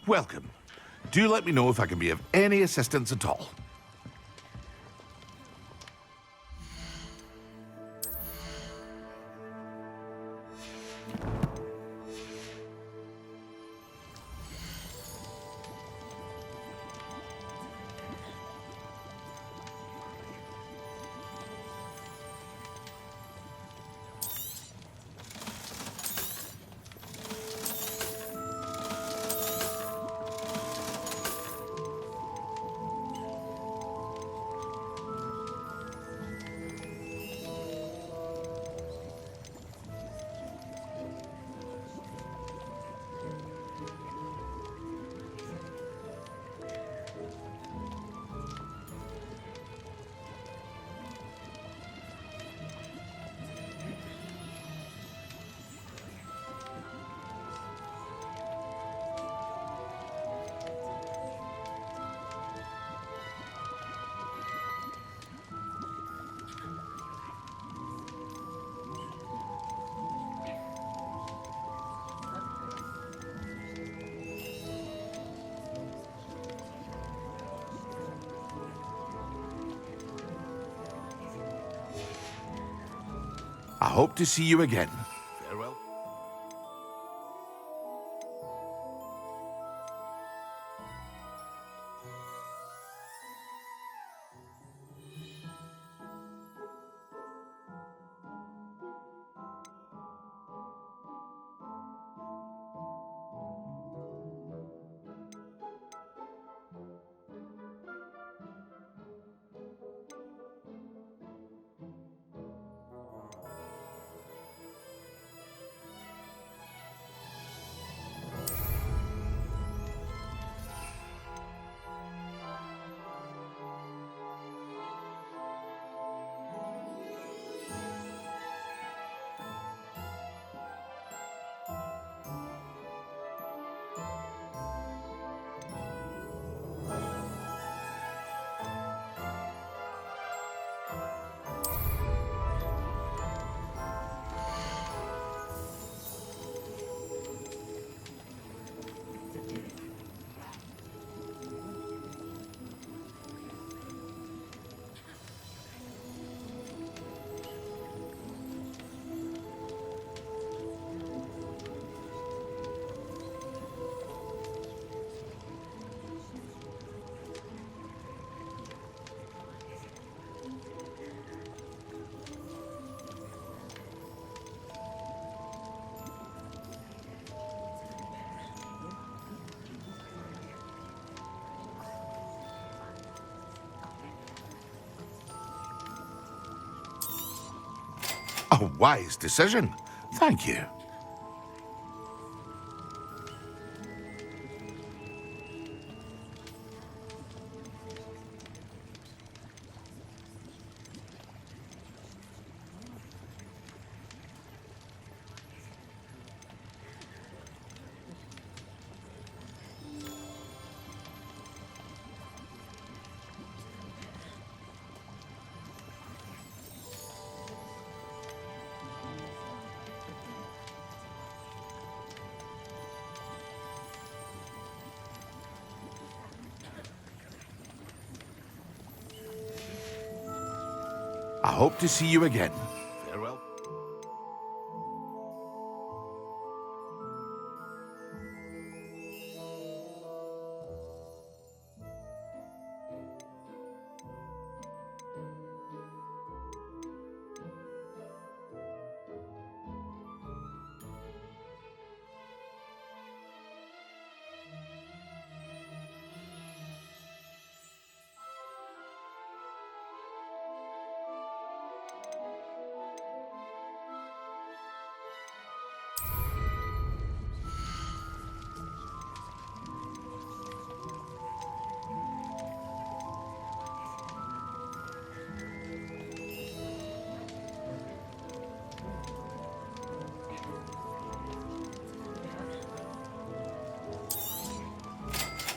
Welcome. Do let me know if I can be of any assistance at all. I hope to see you again. Farewell. A wise decision. Thank you. I hope to see you again. Farewell.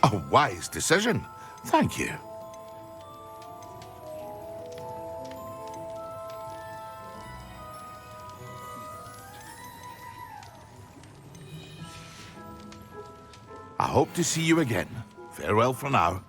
A wise decision. Thank you. I hope to see you again. Farewell for now.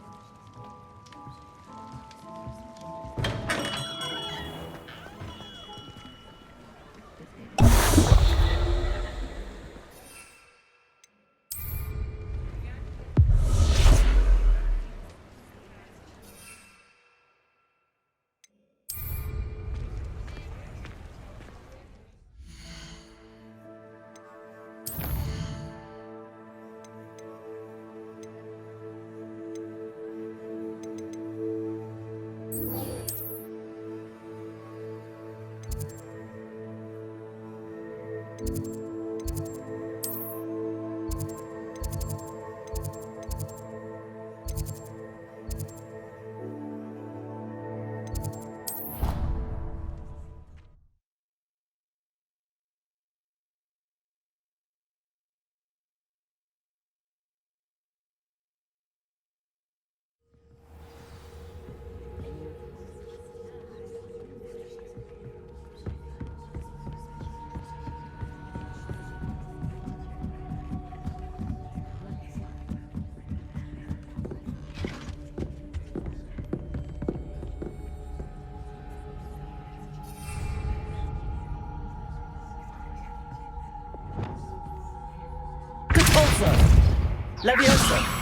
Leviosa!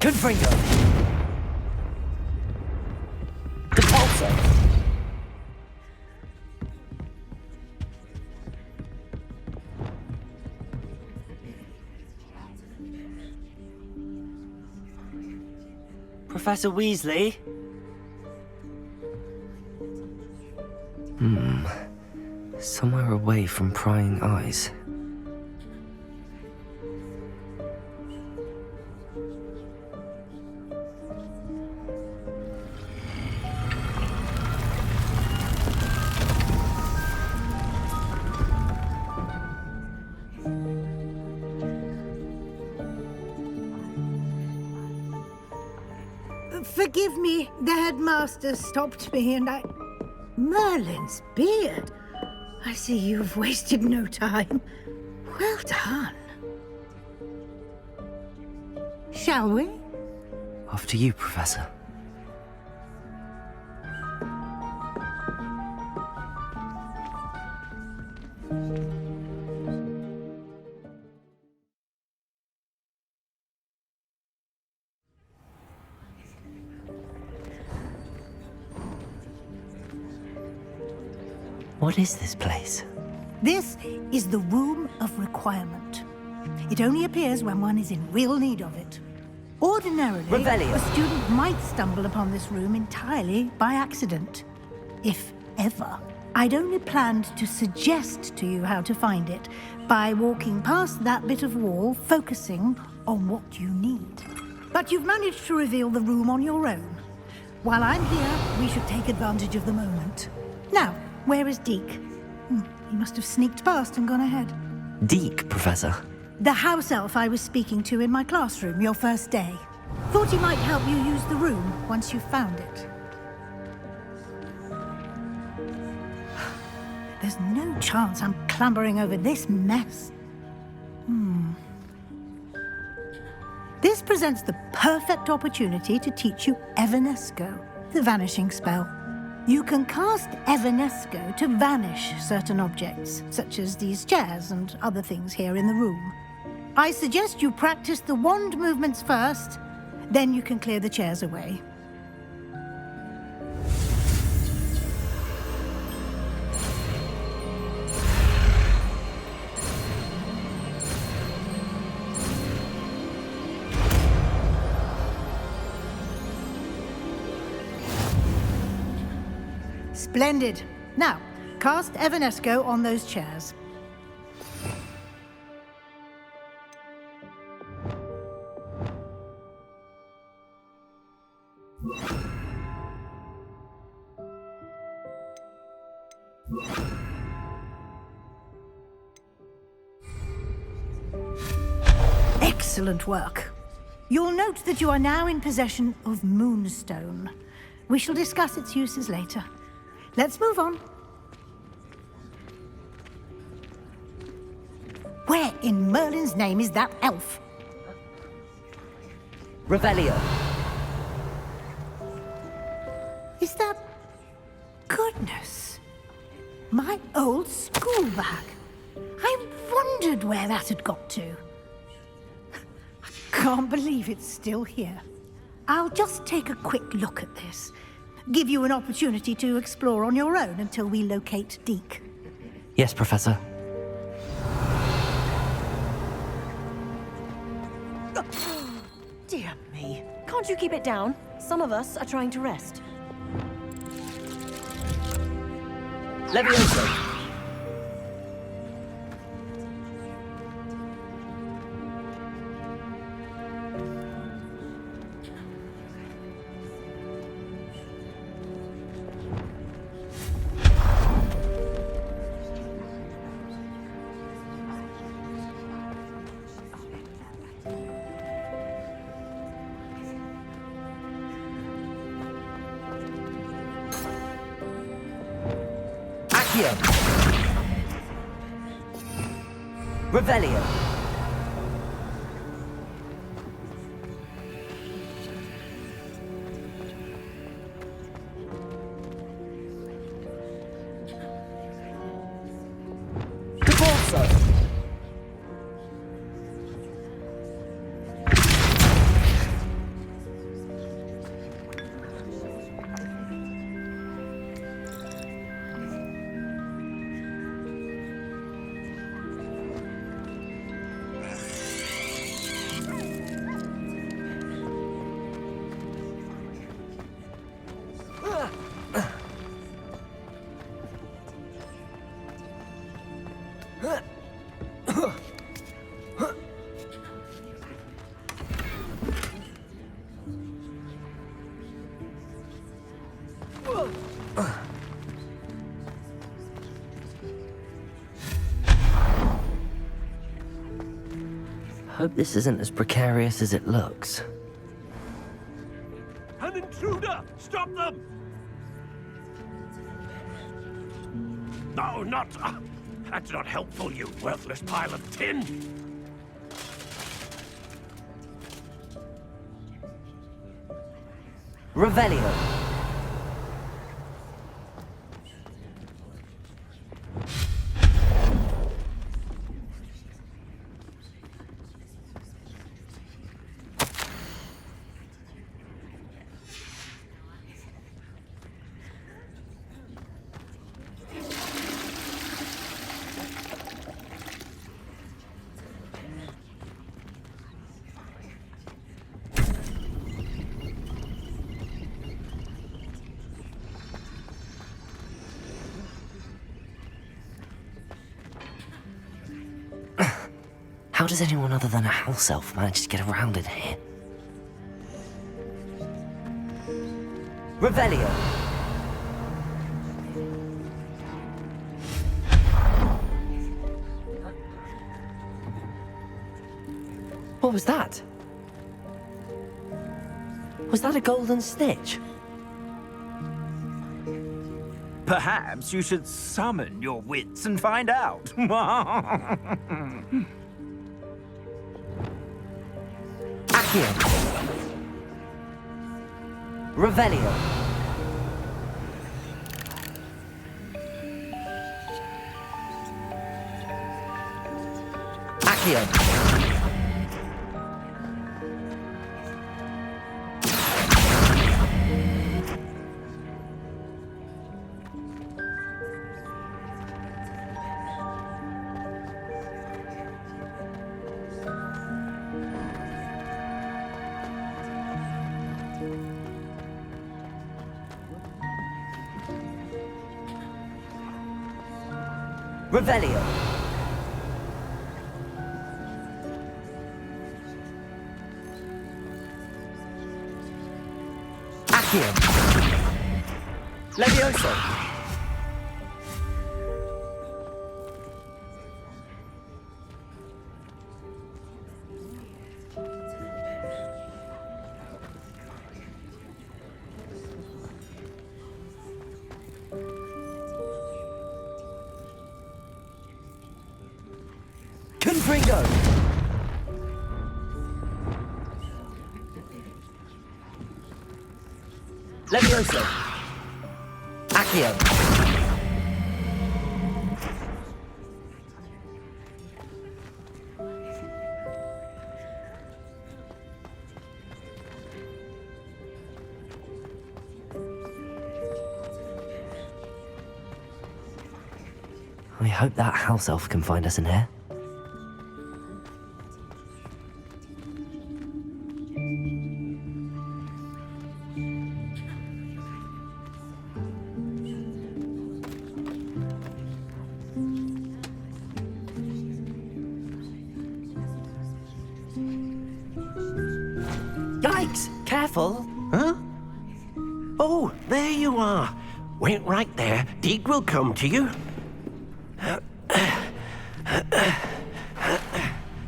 Confringo! Depulso! Professor Weasley? Somewhere away from prying eyes. Forgive me, the headmaster stopped me and I... Merlin's beard. I see you've wasted no time. Well done. Shall we? After you, Professor. What is this place? This is the Room of Requirement. It only appears when one is in real need of it. Ordinarily, Revelio. a student might stumble upon this room entirely by accident. If ever. I'd only planned to suggest to you how to find it by walking past that bit of wall, focusing on what you need. But you've managed to reveal the room on your own. While I'm here, we should take advantage of the moment. Now, where is Deke? He must have sneaked past and gone ahead. Deke, Professor. The house elf I was speaking to in my classroom your first day. Thought he might help you use the room once you've found it. There's no chance I'm clambering over this mess. This presents the perfect opportunity to teach you Evanesco, the vanishing spell. You can cast Evanesco to vanish certain objects, such as these chairs and other things here in the room. I suggest you practice the wand movements first, then you can clear the chairs away. Splendid. Now, cast Evanesco on those chairs. Excellent work. You'll note that you are now in possession of Moonstone. We shall discuss its uses later. Let's move on. Where in Merlin's name is that elf? Revelio. Is that... Goodness. My old school bag. I wondered where that had got to. I can't believe it's still here. I'll just take a quick look at this. Give you an opportunity to explore on your own until we locate Deke. Yes, Professor. Dear me. Can't you keep it down? Some of us are trying to rest. Levioso. Revelio. Hope this isn't as precarious as it looks. An intruder! Stop them! No, not... that's not helpful, you worthless pile of tin! Revelio. How does anyone other than a house elf manage to get around in here? Revelio. What was that? Was that a golden snitch? Perhaps you should summon your wits and find out. Accio. Revelio. Accio. Revelio. Accio. Levioso. Confringo. Levioso. Accio. I hope that house elf can find us in here. Yikes! Careful! Huh? Oh, there you are. Wait right there. Deke will come to you.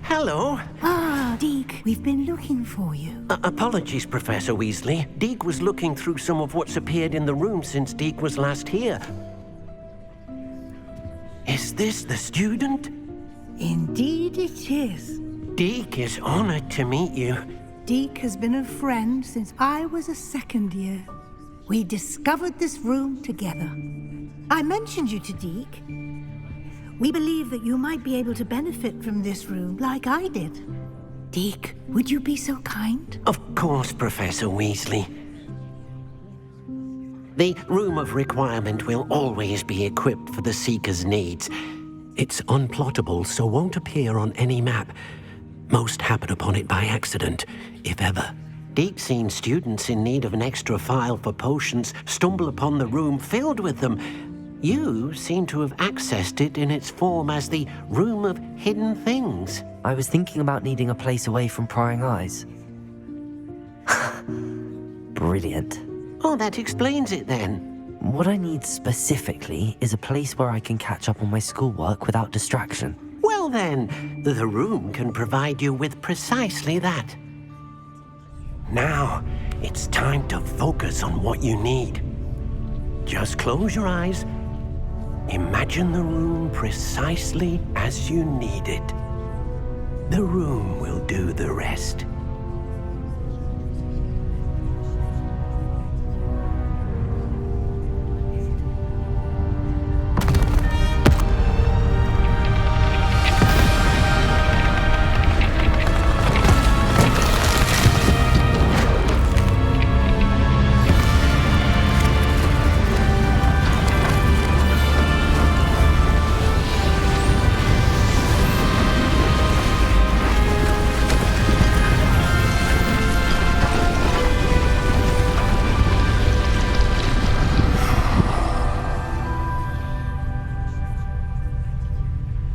Hello. Ah, Deke, we've been looking for you. Apologies, Professor Weasley. Deke was looking through some of what's appeared in the room since Deke was last here. Is this the student? Indeed it is. Deke is honored to meet you. Deke has been a friend since I was a second year. We discovered this room together. I mentioned you to Deke. We believe that you might be able to benefit from this room like I did. Deke, would you be so kind? Of course, Professor Weasley. The Room of Requirement will always be equipped for the Seeker's needs. It's unplottable, so won't appear on any map. Most happen upon it by accident, if ever. Deke's seen students in need of an extra file for potions stumble upon the room filled with them. You seem to have accessed it in its form as the Room of Hidden Things. I was thinking about needing a place away from prying eyes. Brilliant. Oh, that explains it then. What I need specifically is a place where I can catch up on my schoolwork without distraction. Well then, the room can provide you with precisely that. Now, it's time to focus on what you need. Just close your eyes. Imagine the room precisely as you need it. The room will do the rest.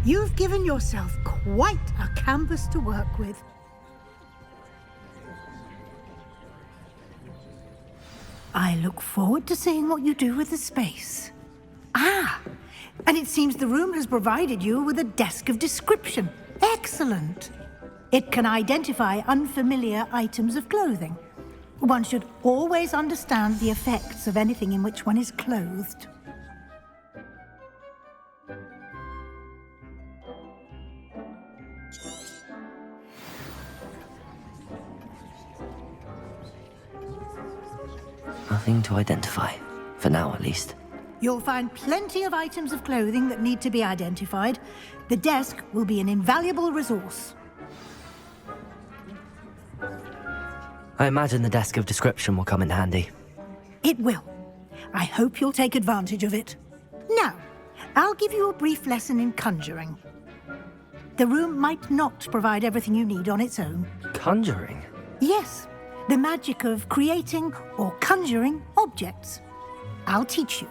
You've given yourself quite a canvas to work with. I look forward to seeing what you do with the space. Ah, and it seems the room has provided you with a desk of description. Excellent. It can identify unfamiliar items of clothing. One should always understand the effects of anything in which one is clothed. Nothing to identify, for now at least. You'll find plenty of items of clothing that need to be identified. The desk will be an invaluable resource. I imagine the desk of description will come in handy. It will. I hope you'll take advantage of it. Now, I'll give you a brief lesson in conjuring. The room might not provide everything you need on its own. Conjuring? Yes, the magic of creating or conjuring objects. I'll teach you.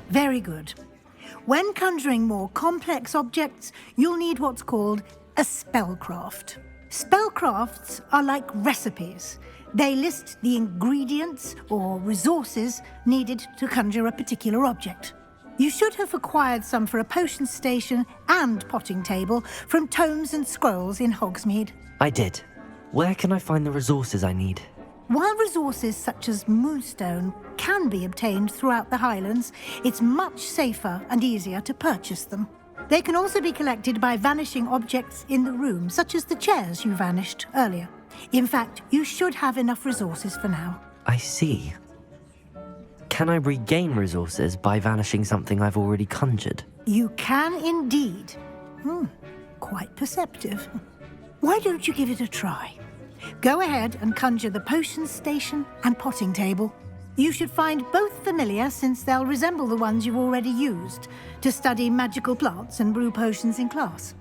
Very good. When conjuring more complex objects, you'll need what's called a spellcraft. Spellcrafts are like recipes. They list the ingredients or resources needed to conjure a particular object. You should have acquired some for a potion station and potting table from tomes and scrolls in Hogsmeade. I did. Where can I find the resources I need? While resources such as moonstone can be obtained throughout the Highlands, it's much safer and easier to purchase them. They can also be collected by vanishing objects in the room, such as the chairs you vanished earlier. In fact, you should have enough resources for now. I see. Can I regain resources by vanishing something I've already conjured? You can indeed. Quite perceptive. Why don't you give it a try? Go ahead and conjure the potion station and potting table. You should find both familiar, since they'll resemble the ones you've already used to study magical plants and brew potions in class.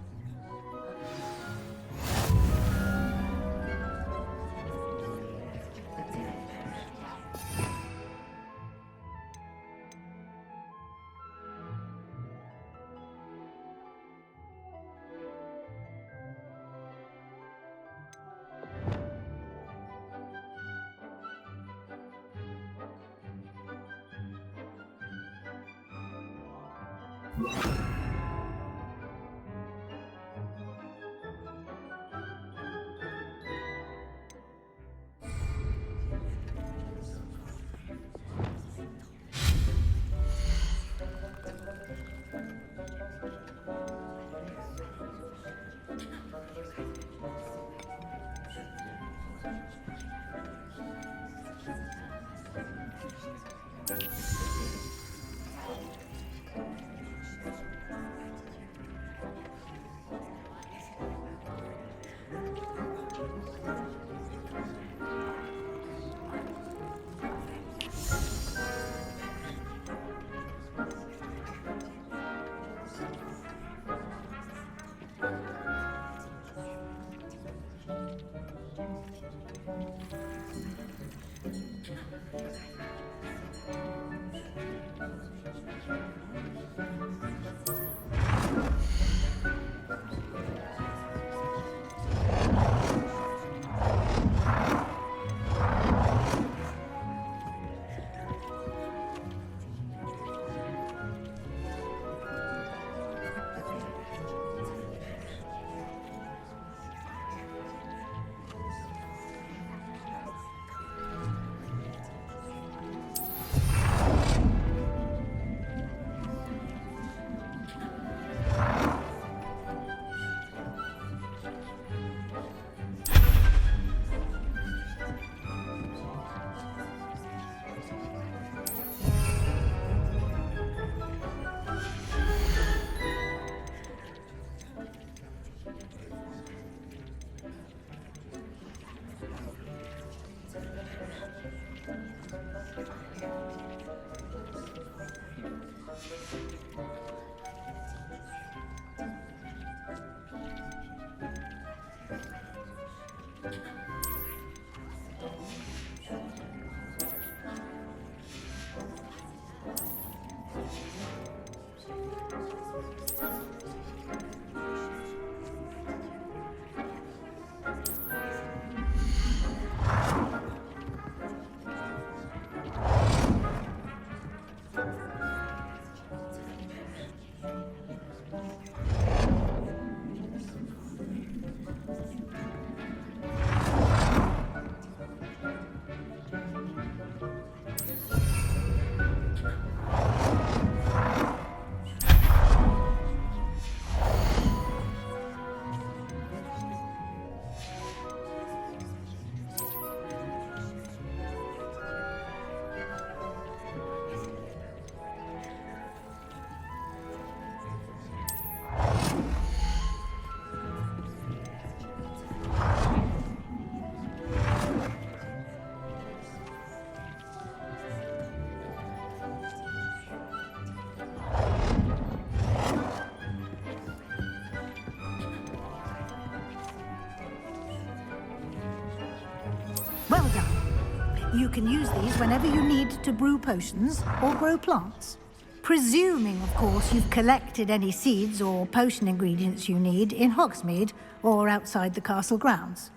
You can use these whenever you need to brew potions or grow plants. Presuming, of course, you've collected any seeds or potion ingredients you need in Hogsmeade or outside the castle grounds.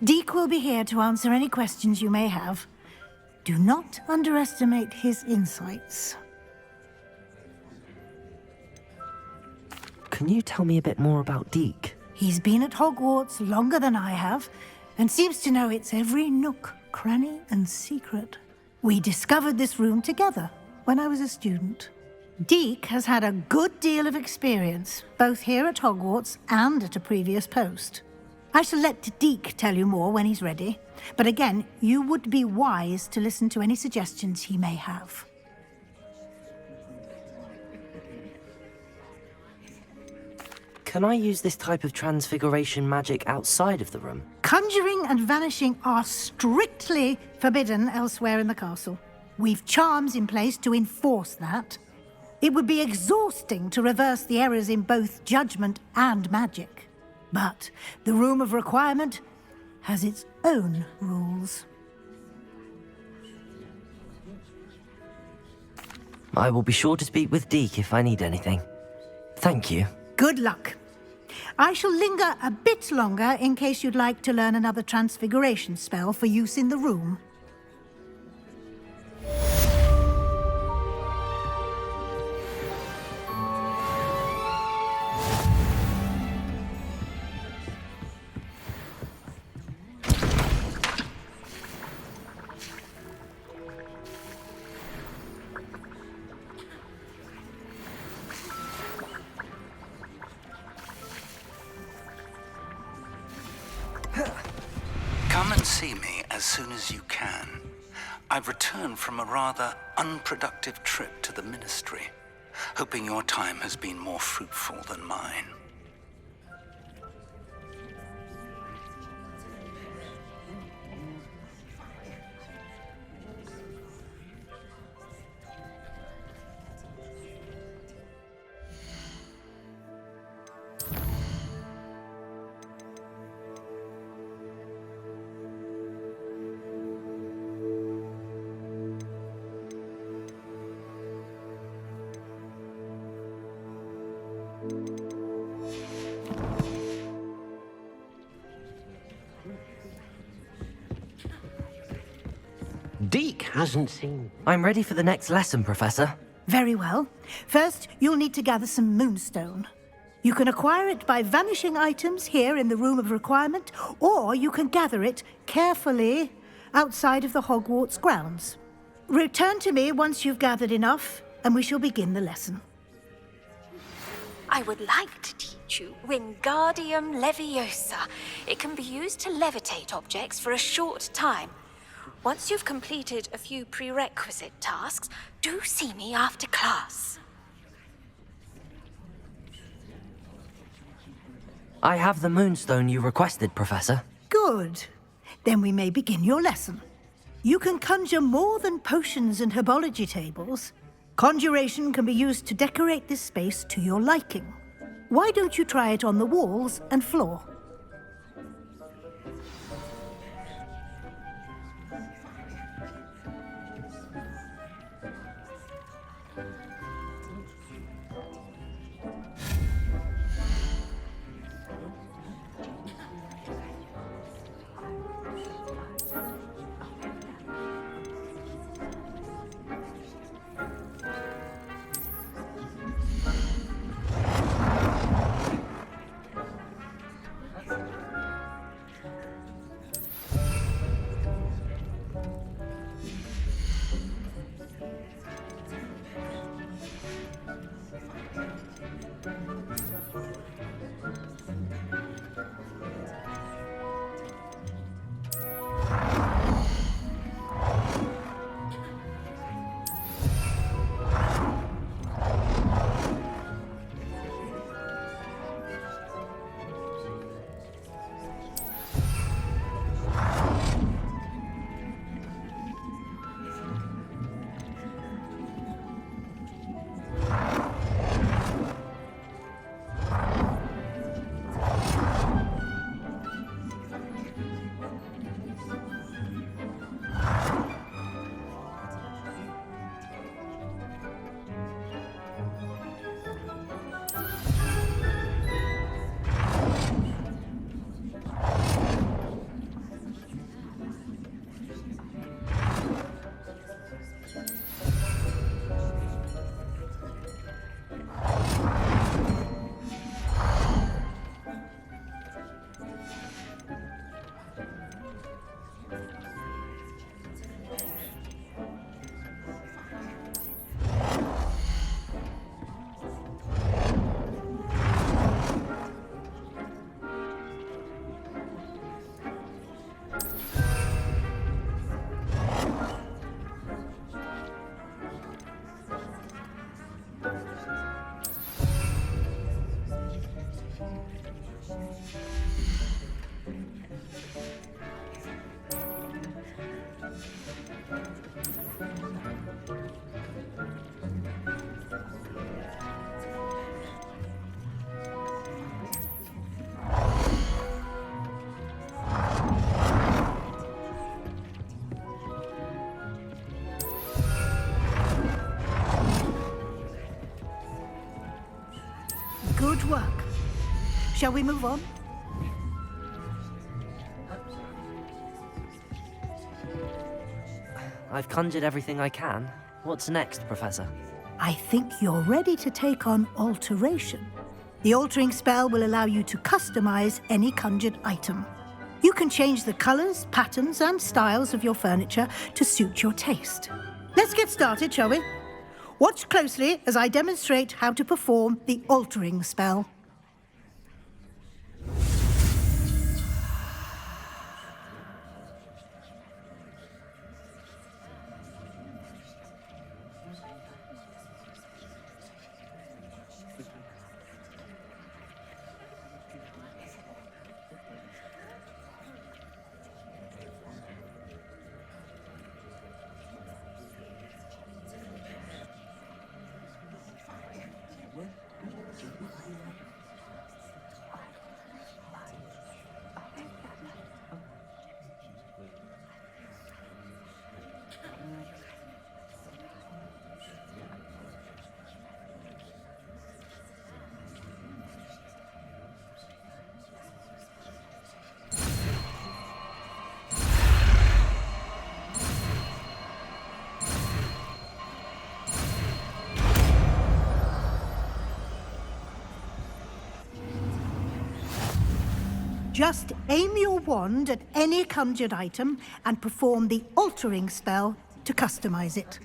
Deke will be here to answer any questions you may have. Do not underestimate his insights. Can you tell me a bit more about Deke? He's been at Hogwarts longer than I have, and seems to know its every nook, cranny, and secret. We discovered this room together when I was a student. Deke has had a good deal of experience, both here at Hogwarts and at a previous post. I shall let Deke tell you more when he's ready, but again, you would be wise to listen to any suggestions he may have. Can I use this type of transfiguration magic outside of the room? Conjuring and vanishing are strictly forbidden elsewhere in the castle. We've charms in place to enforce that. It would be exhausting to reverse the errors in both judgment and magic. But the Room of Requirement has its own rules. I will be sure to speak with Deke if I need anything. Thank you. Good luck. I shall linger a bit longer in case you'd like to learn another transfiguration spell for use in the room. Come and see me as soon as you can. I've returned from a rather unproductive trip to the Ministry, hoping your time has been more fruitful than mine. Deke hasn't seen... I'm ready for the next lesson, Professor. Very well. First, you'll need to gather some moonstone. You can acquire it by vanishing items here in the Room of Requirement, or you can gather it carefully outside of the Hogwarts grounds. Return to me once you've gathered enough, and we shall begin the lesson. I would like to teach you Wingardium Leviosa. It can be used to levitate objects for a short time. Once you've completed a few prerequisite tasks, do see me after class. I have the moonstone you requested, Professor. Good. Then we may begin your lesson. You can conjure more than potions and herbology tables. Conjuration can be used to decorate this space to your liking. Why don't you try it on the walls and floor? Good work. Shall we move on? I've conjured everything I can. What's next, Professor? I think you're ready to take on alteration. The altering spell will allow you to customize any conjured item. You can change the colors, patterns, and styles of your furniture to suit your taste. Let's get started, shall we? Watch closely as I demonstrate how to perform the altering spell. Just aim your wand at any conjured item and perform the altering spell to customize it.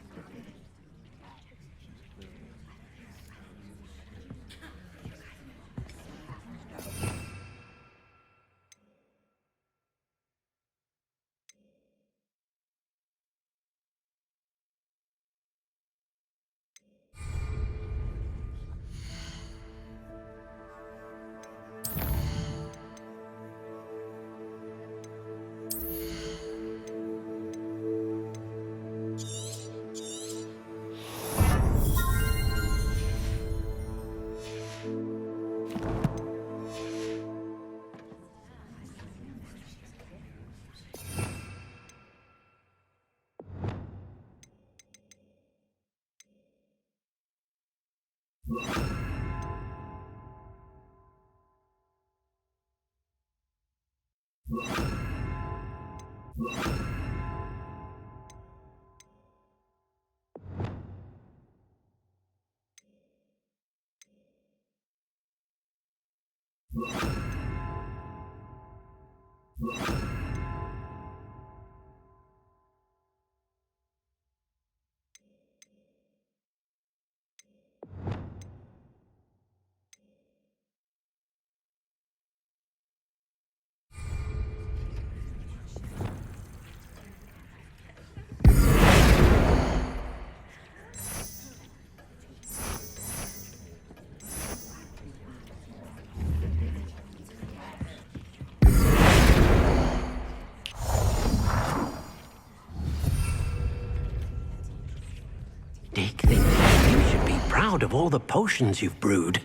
Dick thinks you should be proud of all the potions you've brewed.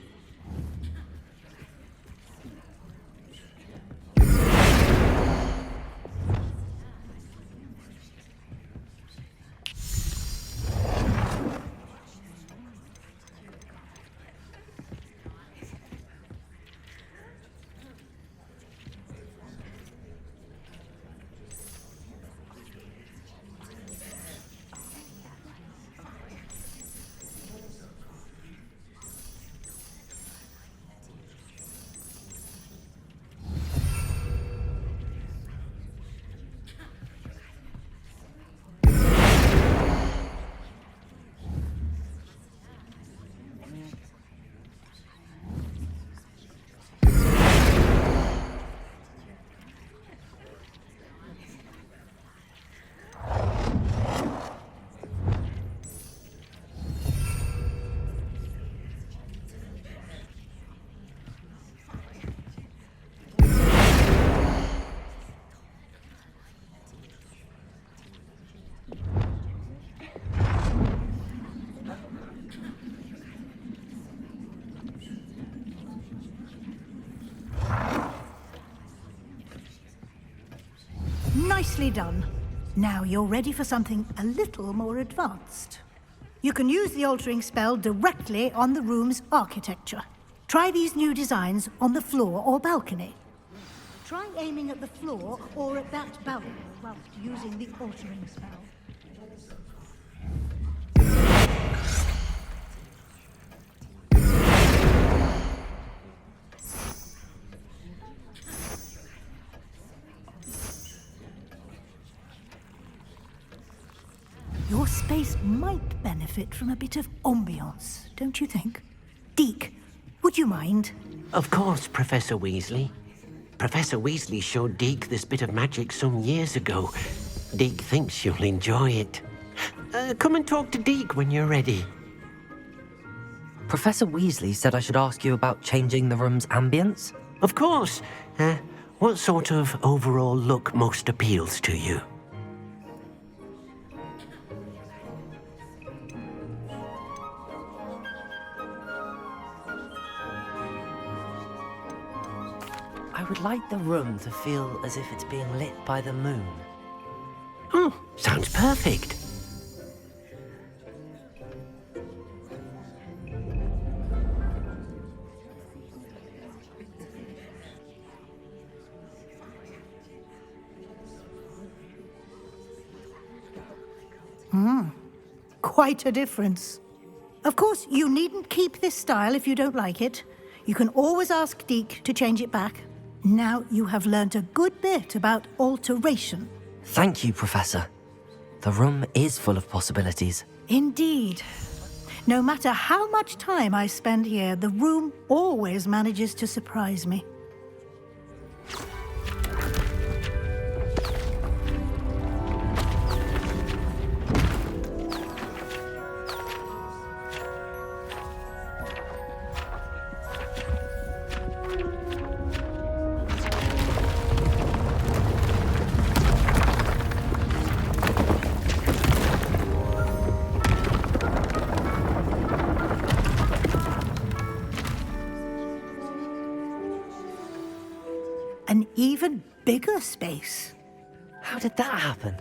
Nicely done. Now you're ready for something a little more advanced. You can use the altering spell directly on the room's architecture. Try these new designs on the floor or balcony. Try aiming at the floor or at that balcony whilst using the altering spell. Your space might benefit from a bit of ambiance, don't you think? Deke, would you mind? Of course, Professor Weasley. Professor Weasley showed Deke this bit of magic some years ago. Deke thinks you'll enjoy it. Come and talk to Deke when you're ready. Professor Weasley said I should ask you about changing the room's ambience? Of course. What sort of overall look most appeals to you? I would like the room to feel as if it's being lit by the moon. Oh, sounds perfect. Quite a difference. Of course, you needn't keep this style if you don't like it. You can always ask Deke to change it back. Now you have learnt a good bit about alteration. Thank you, Professor. The room is full of possibilities. Indeed. No matter how much time I spend here, the room always manages to surprise me. An even bigger space. How did that happen?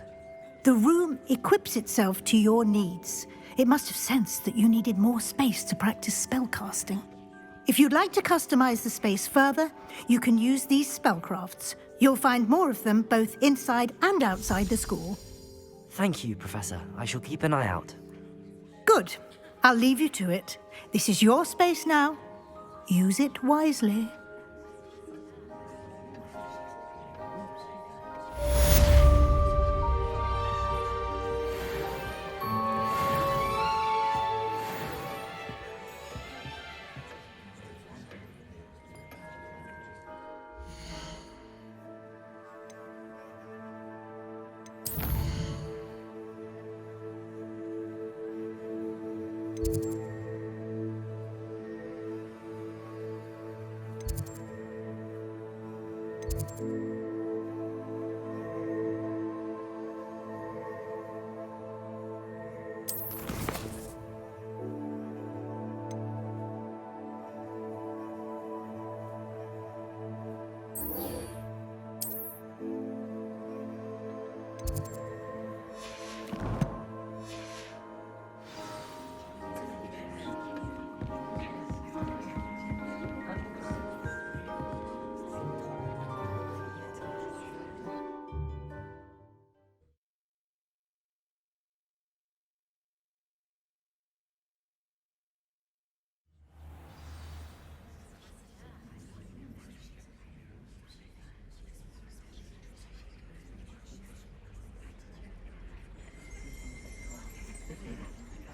The room equips itself to your needs. It must have sensed that you needed more space to practice spellcasting. If you'd like to customize the space further, you can use these spellcrafts. You'll find more of them both inside and outside the school. Thank you, Professor. I shall keep an eye out. Good. I'll leave you to it. This is your space now. Use it wisely.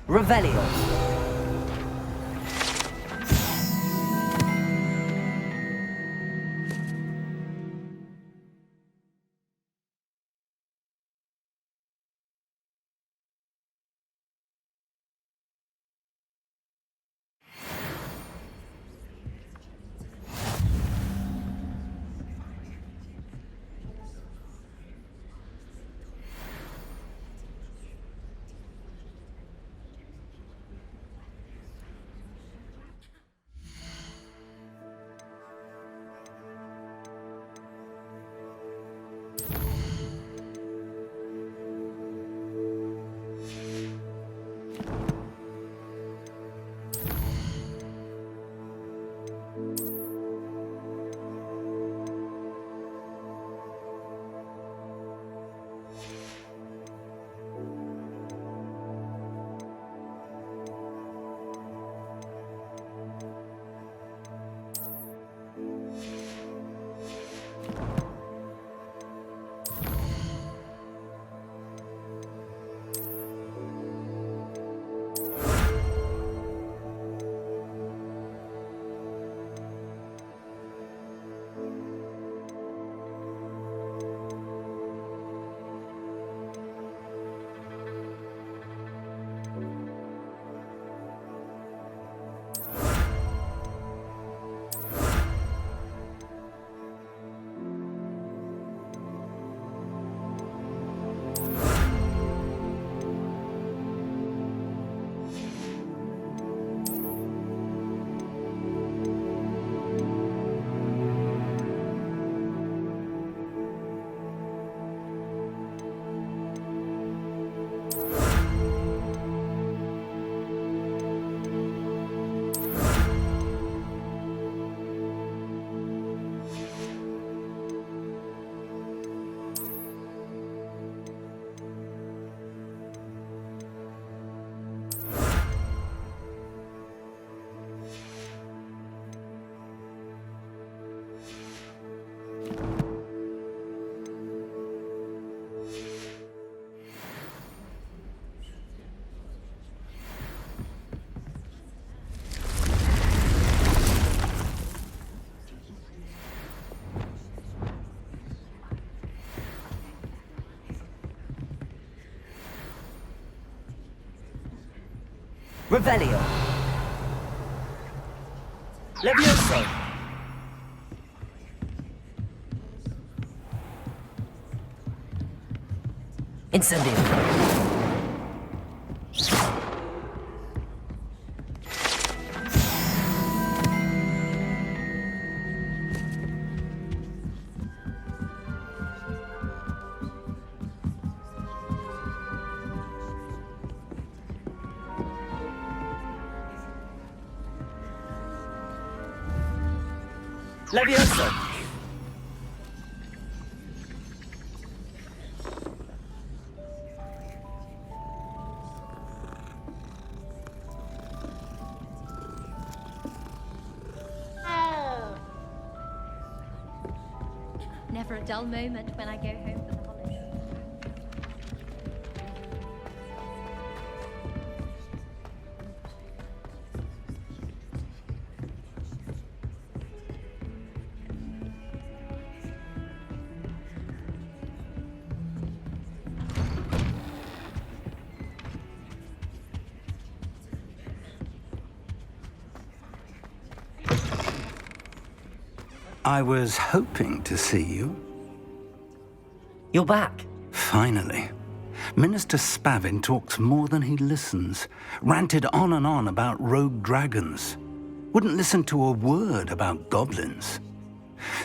Revelio. Revelio. Levioso. Incendio. Levioso. Never a dull moment when I go home for the holidays. I was hoping to see you. You're back. Finally. Minister Spavin talks more than he listens. Ranted on and on about rogue dragons. Wouldn't listen to a word about goblins.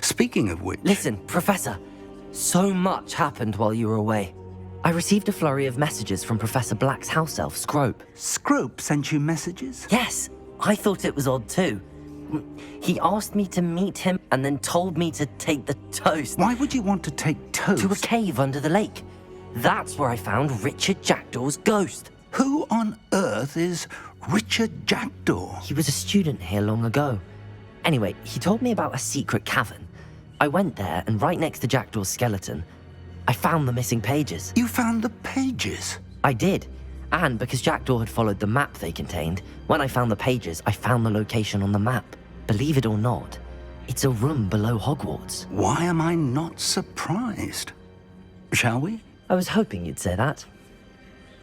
Speaking of which... Listen, Professor. So much happened while you were away. I received a flurry of messages from Professor Black's house elf, Scrope. Scrope sent you messages? Yes, I thought it was odd too. He asked me to meet him and then told me to take the toast. Why would you want to take toast? To a cave under the lake. That's where I found Richard Jackdaw's ghost. Who on earth is Richard Jackdaw? He was a student here long ago. Anyway, he told me about a secret cavern. I went there, and right next to Jackdaw's skeleton, I found the missing pages. You found the pages? I did. And because Jackdaw had followed the map they contained, when I found the pages, I found the location on the map. Believe it or not, it's a room below Hogwarts. Why am I not surprised? Shall we? I was hoping you'd say that.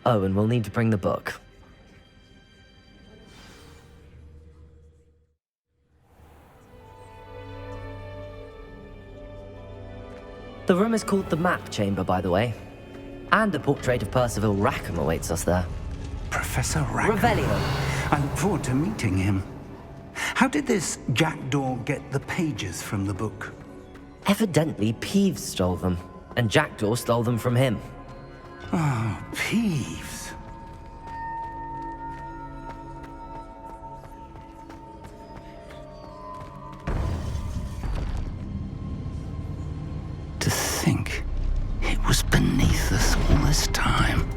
Oh, and we'll need to bring the book. The room is called the Map Chamber, by the way. And a portrait of Percival Rackham awaits us there. Professor Rackham? Revelio. I look forward to meeting him. How did this Jackdaw get the pages from the book? Evidently, Peeves stole them, and Jackdaw stole them from him. Oh, Peeves. To think it was beneath us all this time.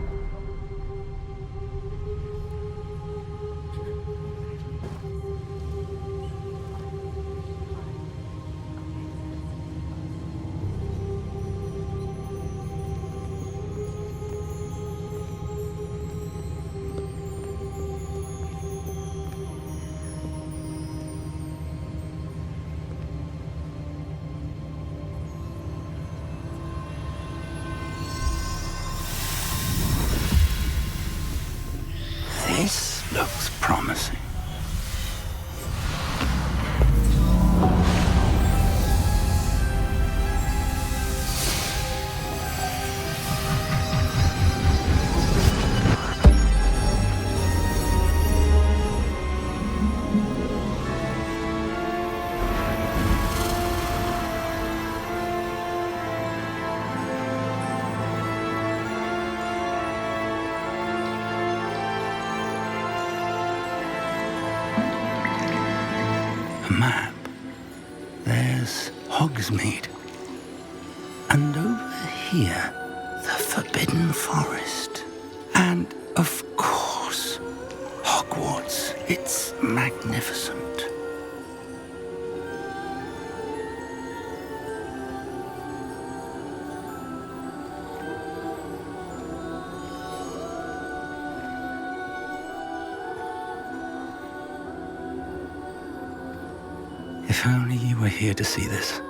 This looks promising. Map. There's Hogsmeade. And over here, the Forbidden Forest. And, of course, Hogwarts. It's magnificent. If only you were here to see this.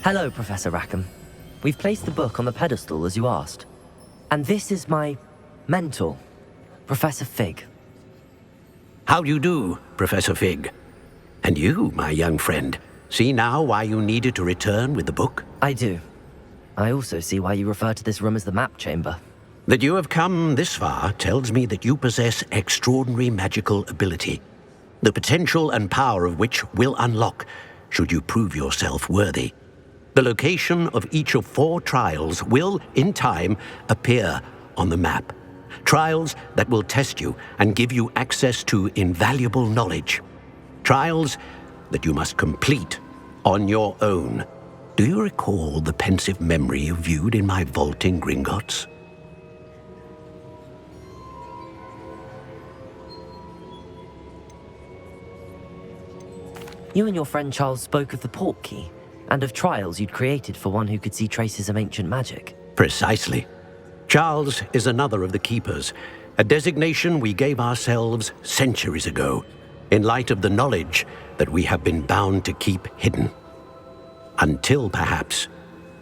Hello, Professor Rackham. We've placed the book on the pedestal as you asked. And this is my mentor, Professor Fig. How do you do, Professor Fig? And you, my young friend, see now why you needed to return with the book? I do. I also see why you refer to this room as the map chamber. That you have come this far tells me that you possess extraordinary magical ability, the potential and power of which will unlock should you prove yourself worthy. The location of each of 4 trials will, in time, appear on the map. Trials that will test you and give you access to invaluable knowledge. Trials that you must complete on your own. Do you recall the pensive memory you viewed in my vault in Gringotts? You and your friend Charles spoke of the Portkey, and of trials you'd created for one who could see traces of ancient magic. Precisely. Charles is another of the Keepers, a designation we gave ourselves centuries ago, in light of the knowledge that we have been bound to keep hidden. Until, perhaps,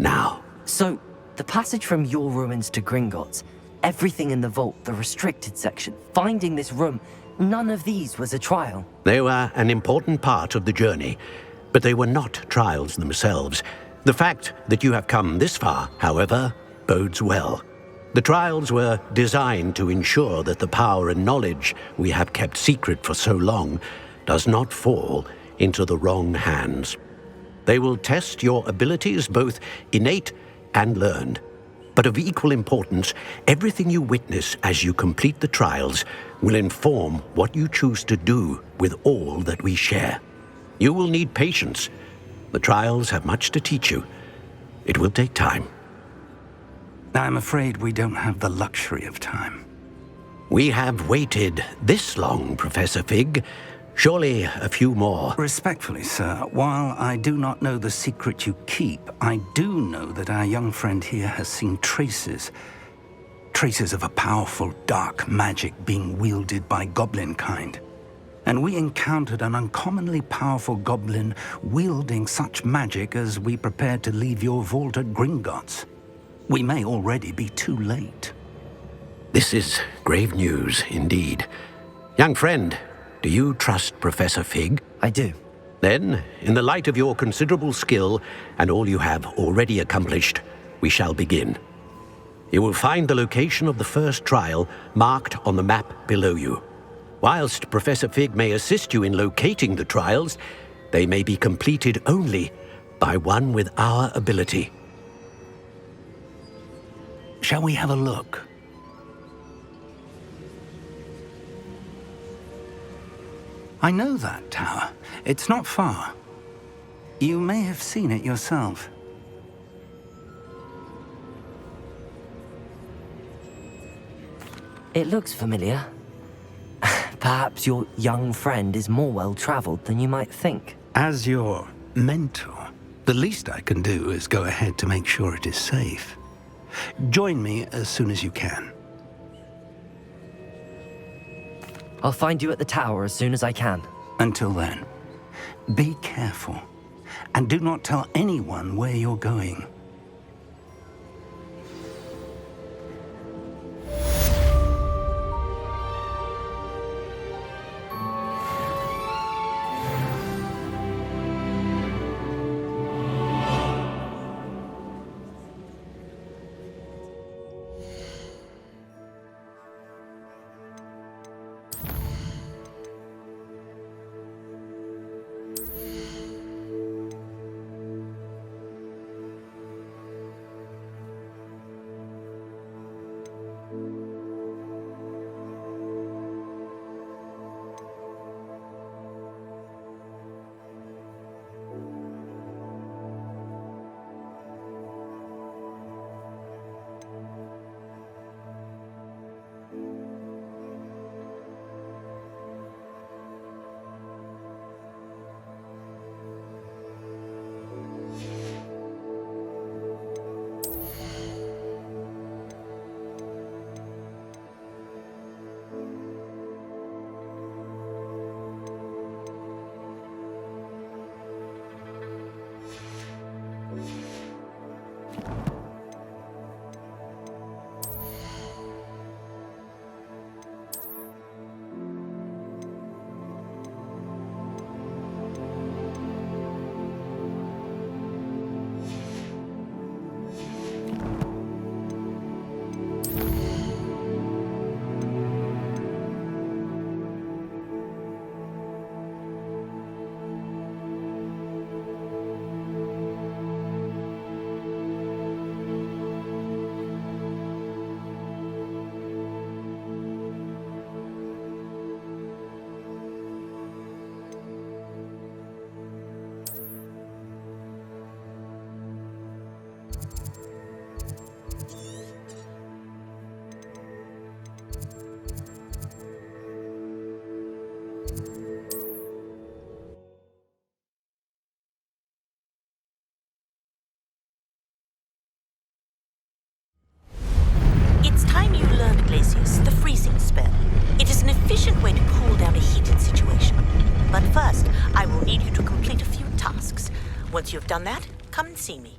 now. So, the passage from your ruins to Gringotts, everything in the vault, the restricted section, finding this room, none of these was a trial. They were an important part of the journey, but they were not trials themselves. The fact that you have come this far, however, bodes well. The trials were designed to ensure that the power and knowledge we have kept secret for so long does not fall into the wrong hands. They will test your abilities, both innate and learned. But of equal importance, everything you witness as you complete the trials will inform what you choose to do with all that we share. You will need patience. The trials have much to teach you. It will take time. I'm afraid we don't have the luxury of time. We have waited this long, Professor Fig. Surely a few more. Respectfully, sir, while I do not know the secret you keep, I do know that our young friend here has seen traces of a powerful dark magic being wielded by goblin kind. And we encountered an uncommonly powerful goblin wielding such magic as we prepared to leave your vault at Gringotts. We may already be too late. This is grave news indeed. Young friend, do you trust Professor Fig? I do. Then, in the light of your considerable skill and all you have already accomplished, we shall begin. You will find the location of the first trial marked on the map below you. Whilst Professor Fig may assist you in locating the trials, they may be completed only by one with our ability. Shall we have a look? I know that tower. It's not far. You may have seen it yourself. It looks familiar. Perhaps your young friend is more well-traveled than you might think. As your mentor, the least I can do is go ahead to make sure it is safe. Join me as soon as you can. I'll find you at the tower as soon as I can. Until then, be careful, and do not tell anyone where you're going. But first, I will need you to complete a few tasks. Once you've done that, come and see me.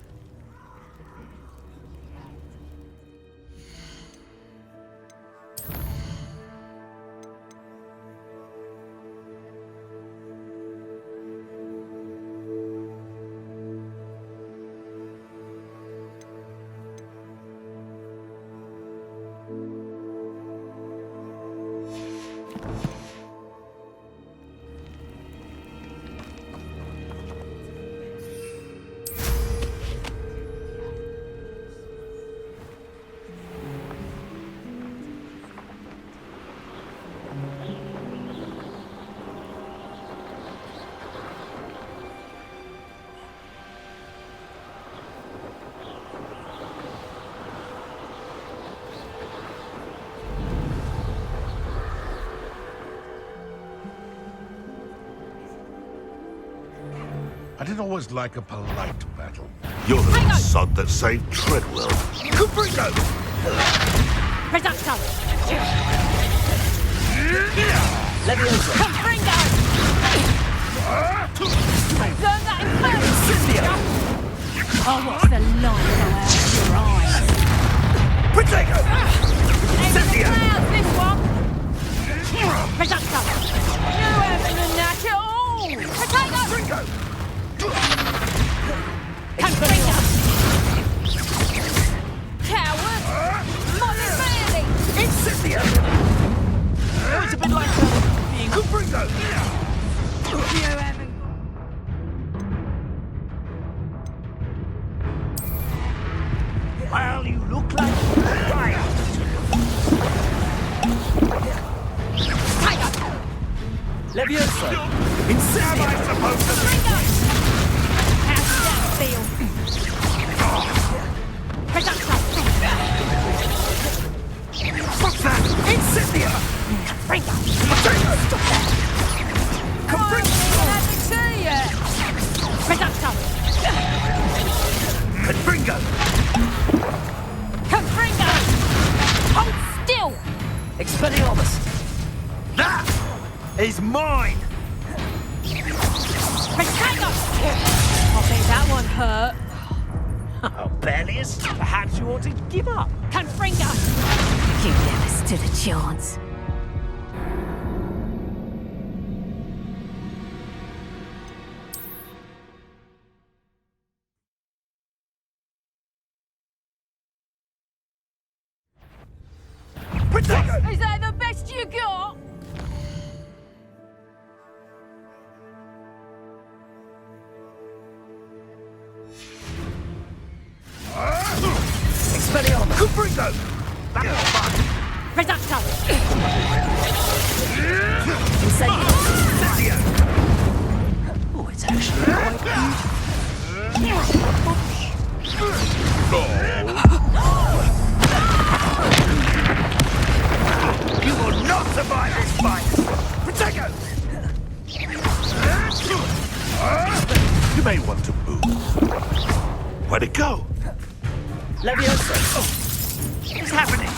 I didn't always like a polite battle. You're the little sod that saved Treadwell. Caprico! Reducto! Leviosa! Confringo! Learn that in first! Incendio! I'll watch the light go out of your eyes. Protego! Incendio! This one! Reducto! You haven't done that at all! Potato! Ringo! Confringo! Coward! Molly Bailey! Incendio! Oh, it's a bit like being Caprico! You haven't... Well, you look like fire. Tiger! Leviosa! Am Incendio! I supposed to... Ringo! How's that feel? Reducto! What's that? Incendio! Ringo! Stop that! Haven't seen yet! Reducto! Confringo! Confringo! Hold still! Expelliarmus! That is mine! Potato! I think that one hurt. Oh, Bellius, perhaps you ought to give up. Confringo! You never stood a chance. Protego! Is that the best you got? Expelliarmus! Caprico! That's fun! Reducto! Incendio! Oh, it's actually quite You will not survive this fight! Protego! You may want to move. Where'd it go? Leviosa! What's happening?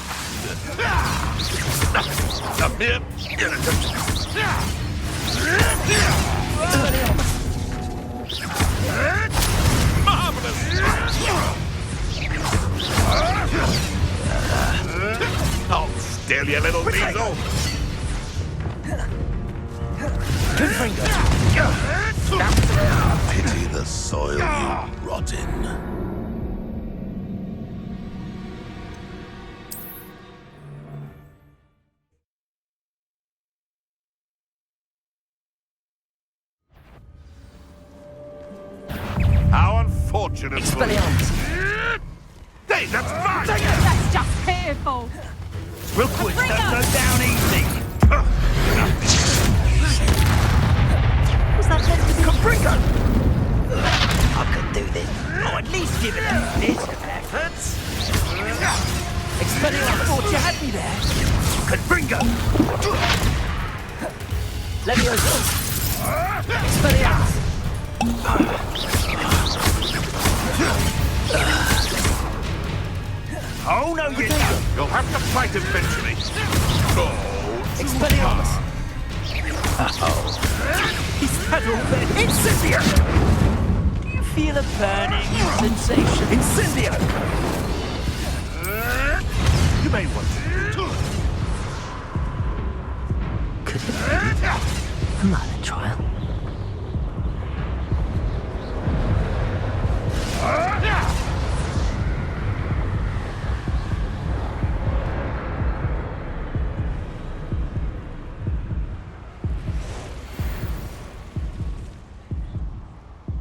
Come here. Marvelous! Hold still, you little weasel! Confringo! Pity the soil, you rotten. How unfortunate. Expelliarmus! Hey, that's mine! That's just pitiful. Rookwoods don't go down easy! Was that meant to be? Confringo! I could do this. Oh, at least give it a bit of effort. Expelliarmus! Thought you had me there. Confringo! Leviosa! Expelliarmus! Oh, no, you don't! You'll have to fight eventually. Oh. Expelliarmus! Is that all there? Incendio! Do you feel a burning sensation? Incendio! You may want to. Could it be a murder trial?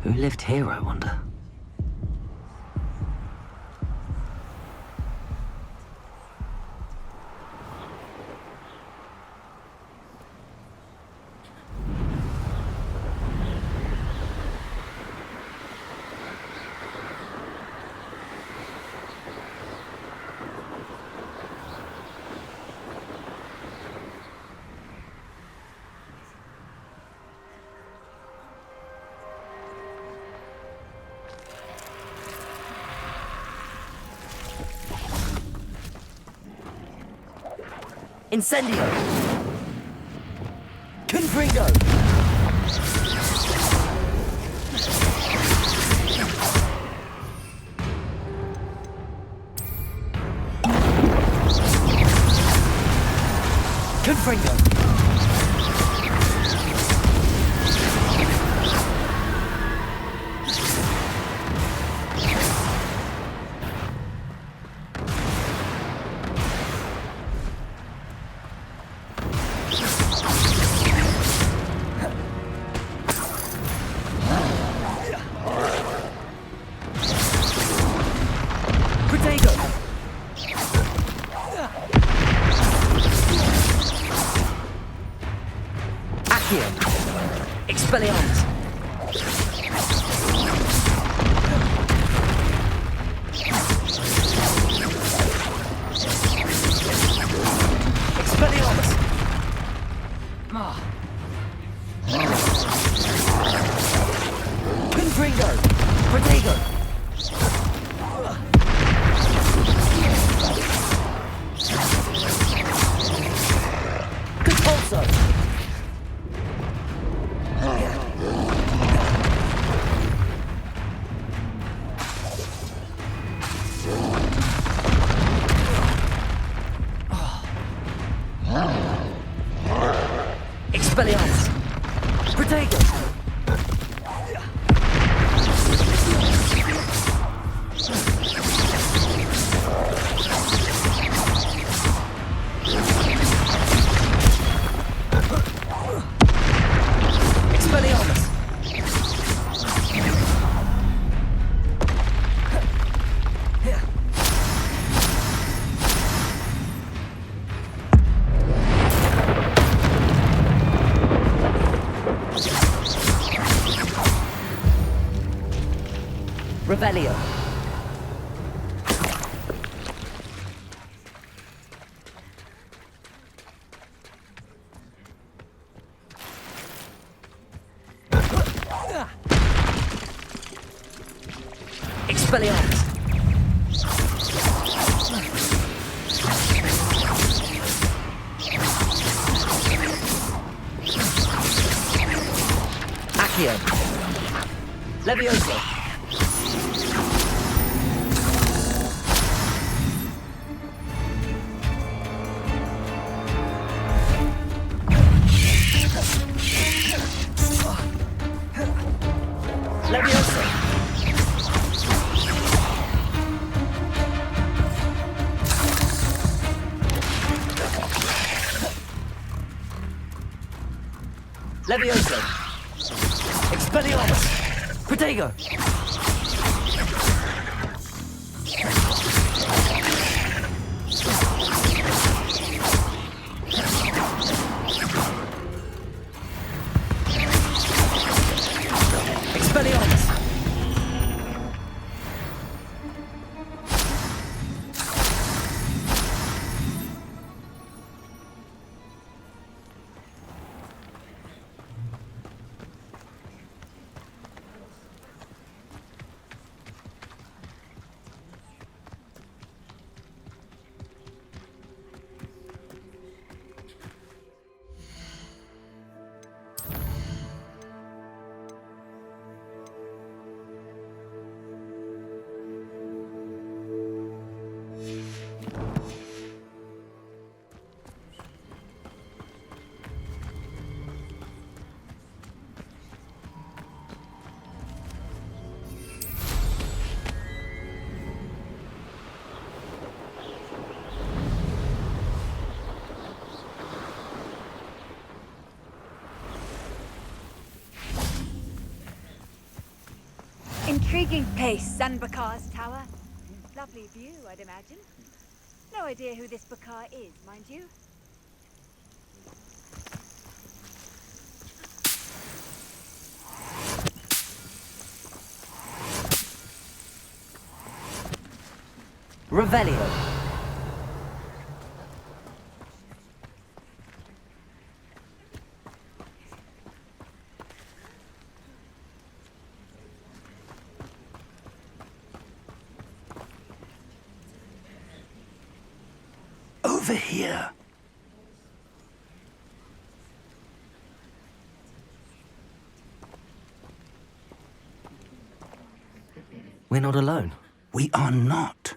Who lived here, I wonder? Incendio! Confringo! Confringo! Expelliarmus! Expelliarmus! Confringo! Protego! Compulso! Expelliarmus! Protego! Expelliarmus! Revelio. Expelliarmus. Accio. Levioso. Levioso. Levioso. Expelliarmus. Protego. Expelliarmus. Intriguing place, Sanbakar's tower. Lovely view, I'd imagine. No idea who this Bakar is, mind you. Revelio. Over here. We're not alone. We are not.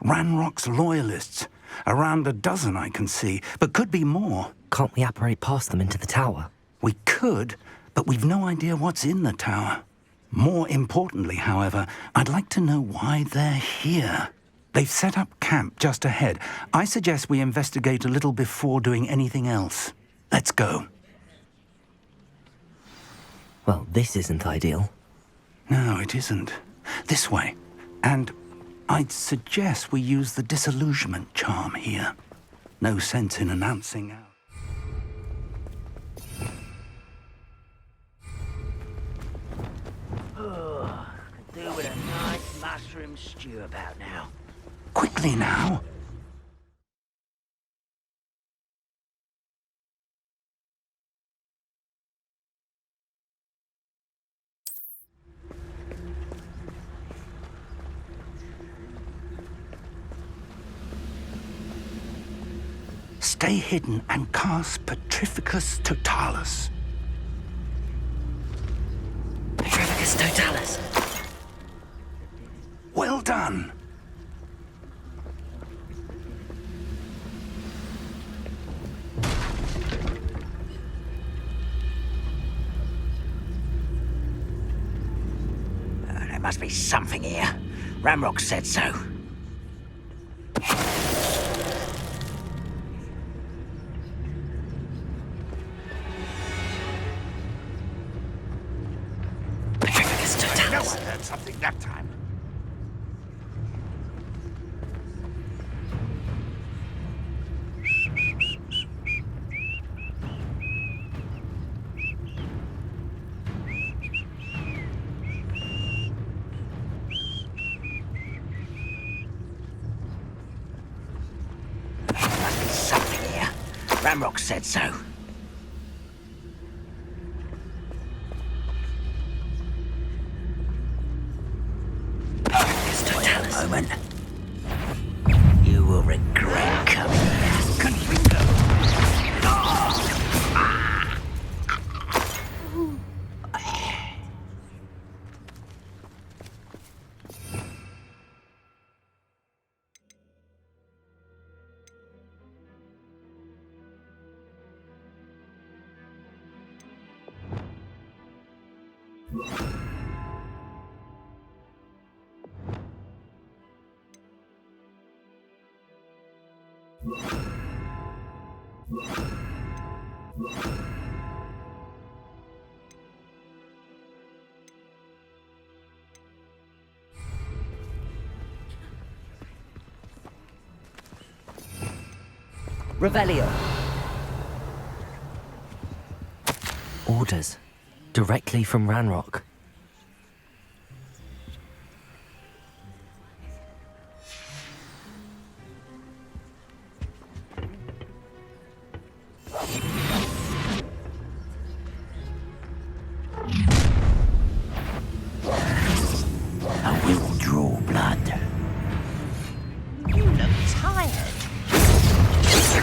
Ranrock's loyalists. Around a dozen I can see, but could be more. Can't we apparate past them into the tower? We could, but we've no idea what's in the tower. More importantly, however, I'd like to know why they're here. They've set up camp just ahead. I suggest we investigate a little before doing anything else. Let's go. Well, this isn't ideal. No, it isn't. This way. And I'd suggest we use the disillusionment charm here. No sense in announcing out. Could do with a nice mushroom stew about now. Quickly now. Stay hidden and cast Petrificus Totalis. Petrificus Totalis. Well done. There must be something here. Ramrock said so. No one heard something that time. There must be something here. Ramrock said so. Moment. You will regret coming here. Confringo. Revelio. Orders. Directly from Ranrock. I will draw blood. You look tired.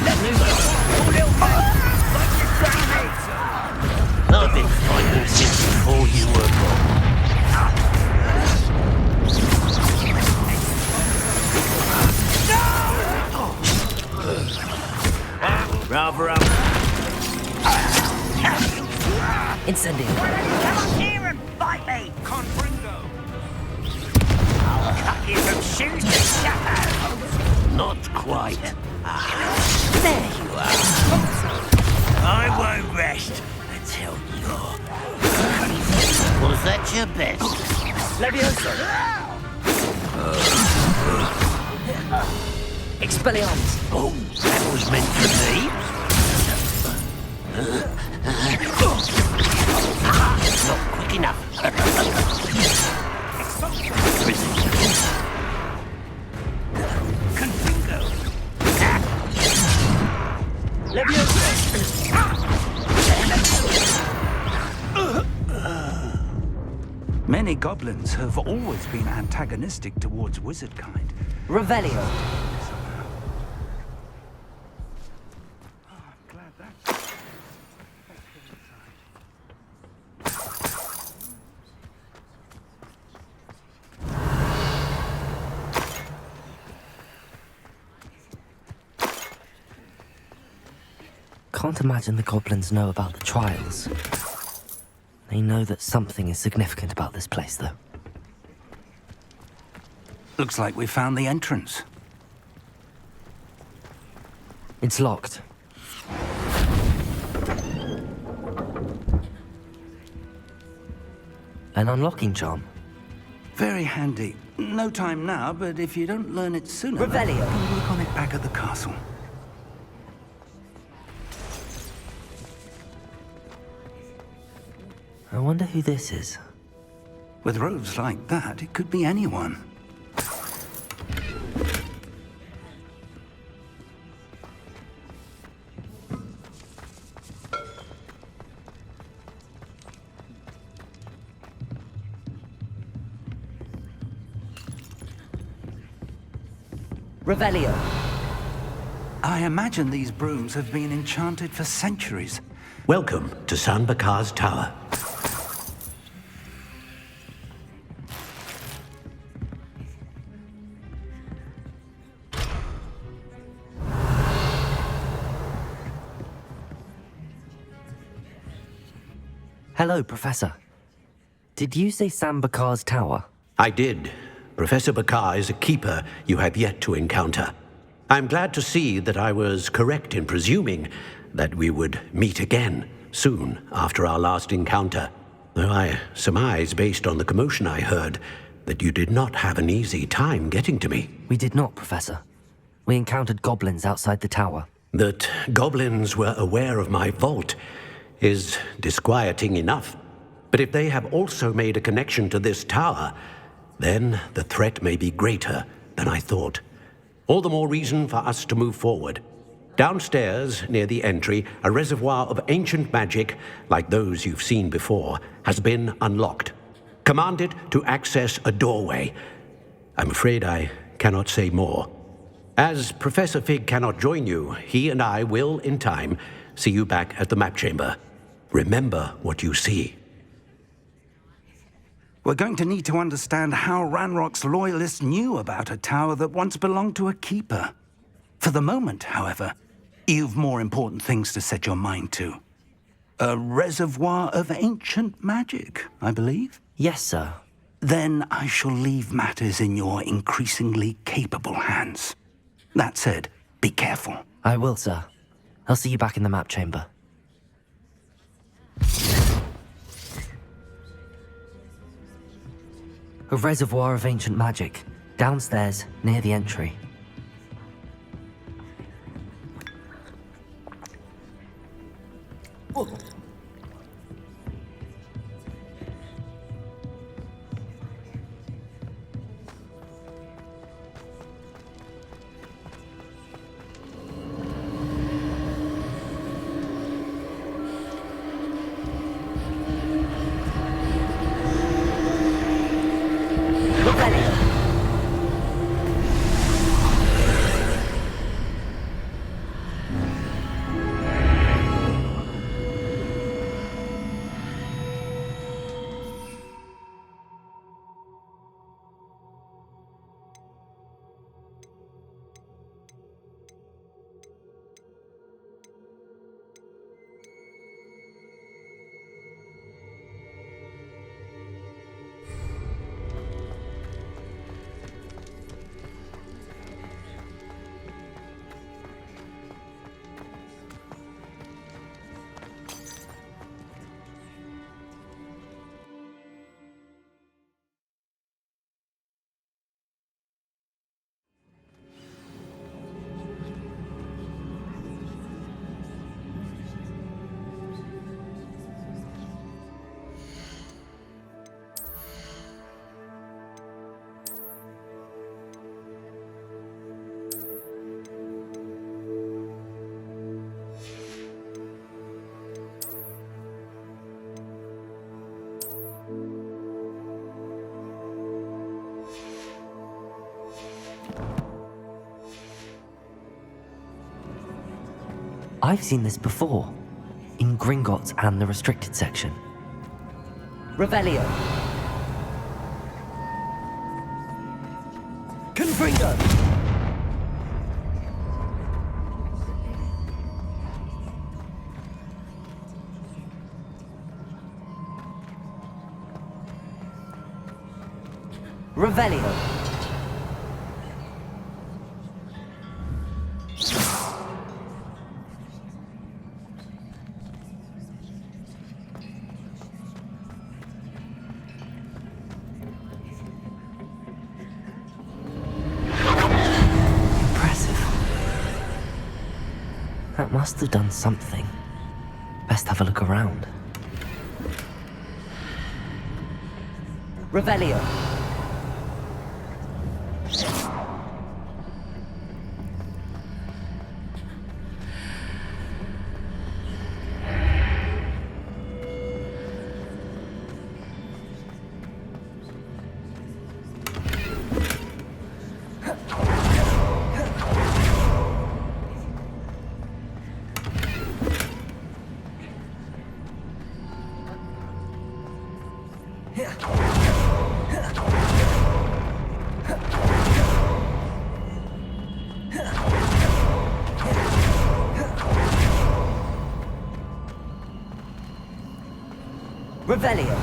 Let me go. Oh, little man. Like your granny. I've been fighting since before you were born. No! Rather up. Incendio. Come on here and fight me. Confringo. I'll cut you from shoes to shadow. Not quite. There you are. I won't rest until you're... Was that your best? Leviosa! Expelliarmus! Oh, that was meant for me. Not quick enough. Confringo. Leviosa! Many goblins have always been antagonistic towards wizard kind. Revelio. Can't imagine the goblins know about the trials. They know that something is significant about this place, though. Looks like we found the entrance. It's locked. An unlocking charm. Very handy. No time now, but if you don't learn it sooner... Revelio. We'll work on it back at the castle. I wonder who this is. With robes like that, it could be anyone. Revelio. I imagine these brooms have been enchanted for centuries. Welcome to San Bakar's Tower. Hello, Professor. Did you say Sam Bakar's tower? I did. Professor Bakar is a keeper you have yet to encounter. I'm glad to see that I was correct in presuming that we would meet again soon after our last encounter. Though I surmise, based on the commotion I heard, that you did not have an easy time getting to me. We did not, Professor. We encountered goblins outside the tower. That goblins were aware of my vault is disquieting enough. But if they have also made a connection to this tower, then the threat may be greater than I thought. All the more reason for us to move forward. Downstairs, near the entry, a reservoir of ancient magic, like those you've seen before, has been unlocked. Command it to access a doorway. I'm afraid I cannot say more. As Professor Fig cannot join you, he and I will, in time, see you back at the map chamber. Remember what you see. We're going to need to understand how Ranrock's loyalists knew about a tower that once belonged to a keeper. For the moment, however, you've more important things to set your mind to. A reservoir of ancient magic, I believe? Yes, sir. Then I shall leave matters in your increasingly capable hands. That said, be careful. I will, sir. I'll see you back in the map chamber. A reservoir of ancient magic, downstairs, near the entry. Oh. I've seen this before, in Gringotts and the restricted section. Revelio. Confringo. Revelio. That must have done something. Best have a look around. Revelio. Revelio.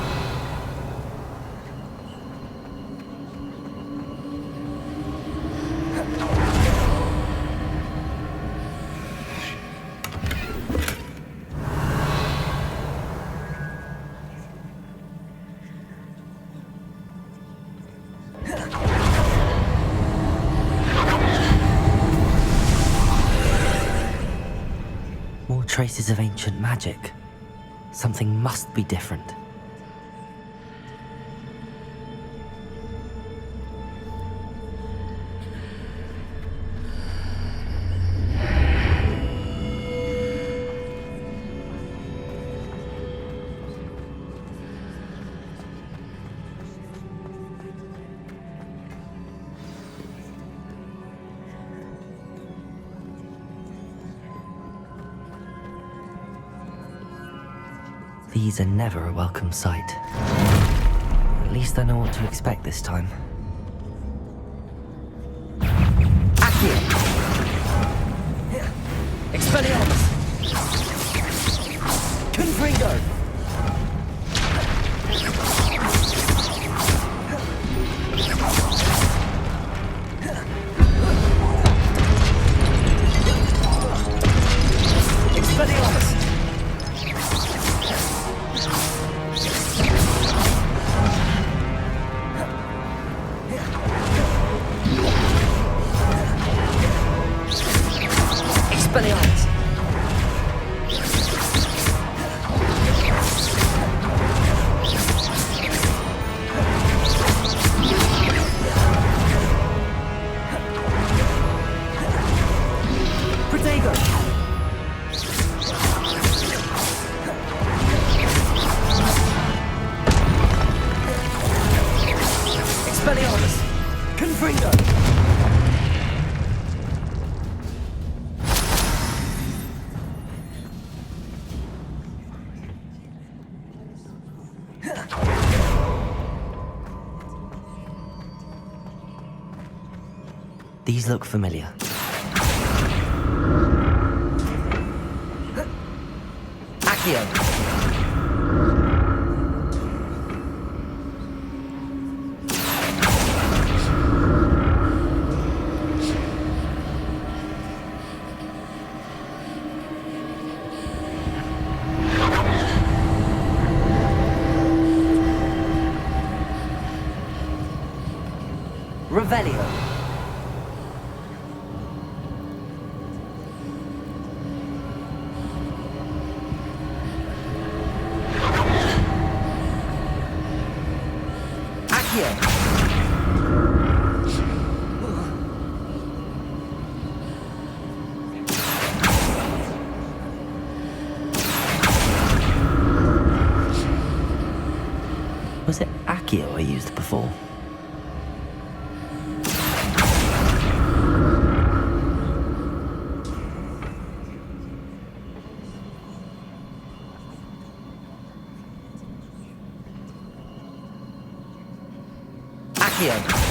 More traces of ancient magic. Something must be different. These are never a welcome sight. At least I know what to expect this time. Accio! Expelliarmus! Confringo! Expelliarmus! Expelliarmus! Protego! Expelliarmus! Confringo! These look familiar. Accio! Revelio. Accio. Was it Accio I used before? Accio!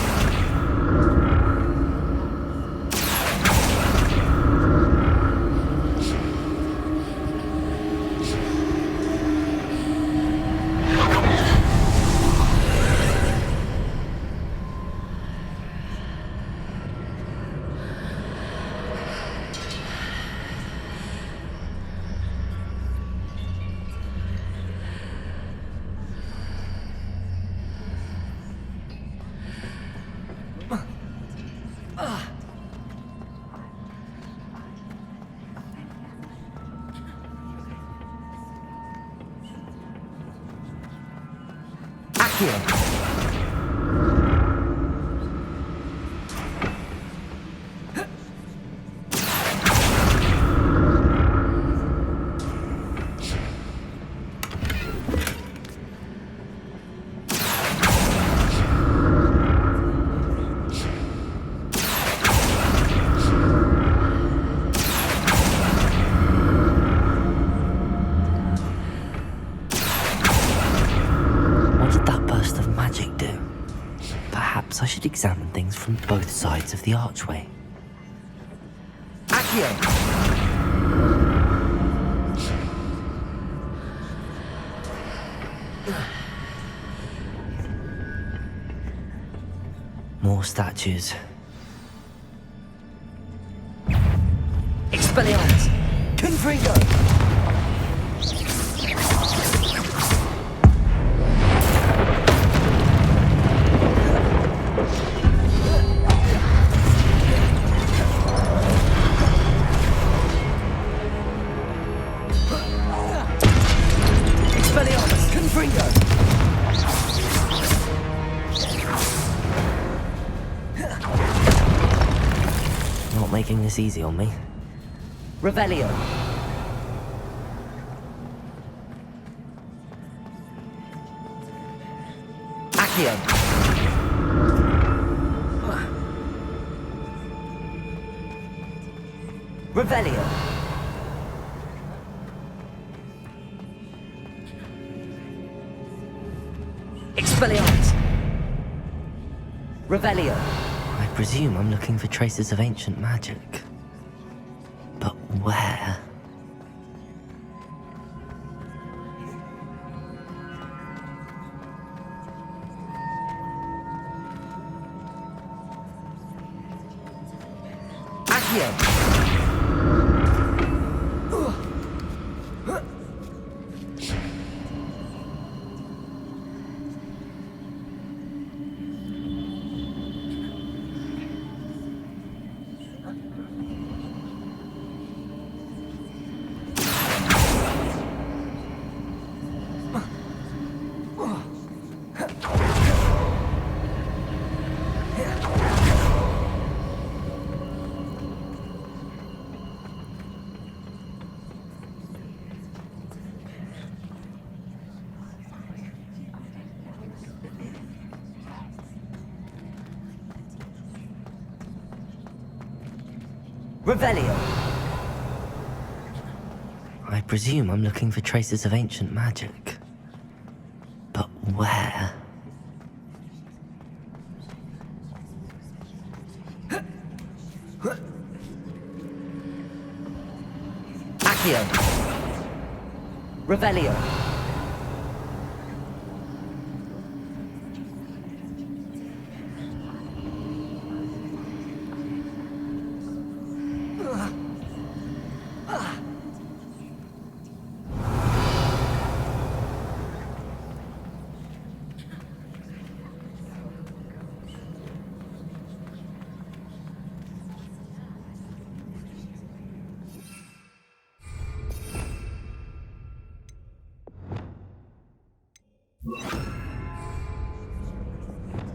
Accio! I should examine things from both sides of the archway. Accio! More statues. Expelliarmus! Confringo! Not making this easy on me. Revelio. Accio. Revelio. Expelliarmus! Revelio! I presume I'm looking for traces of ancient magic. But where? Accio! Revelio. I presume I'm looking for traces of ancient magic. But where? Accio. Revelio.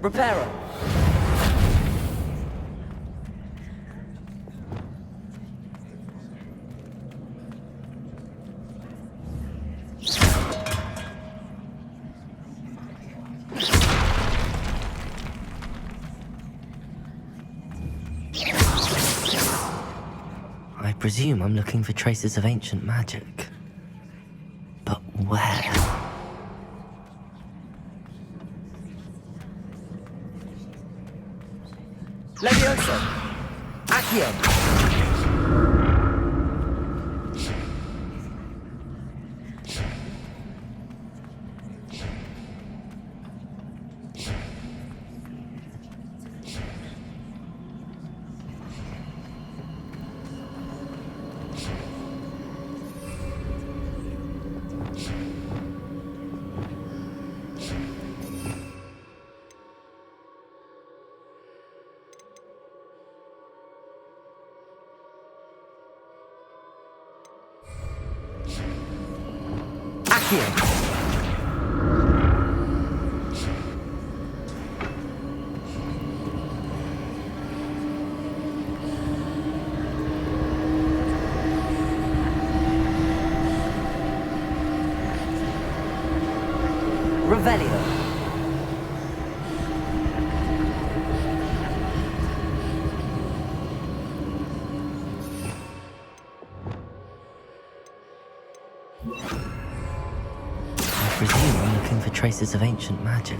Reparo. I presume I'm looking for traces of ancient magic. But where? Revelio. I presume I'm looking for traces of ancient magic.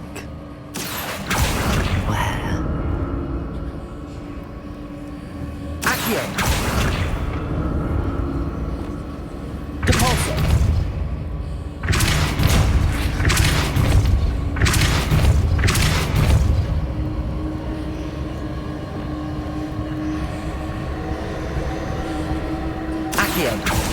Where? Accio! Depulso! Accio!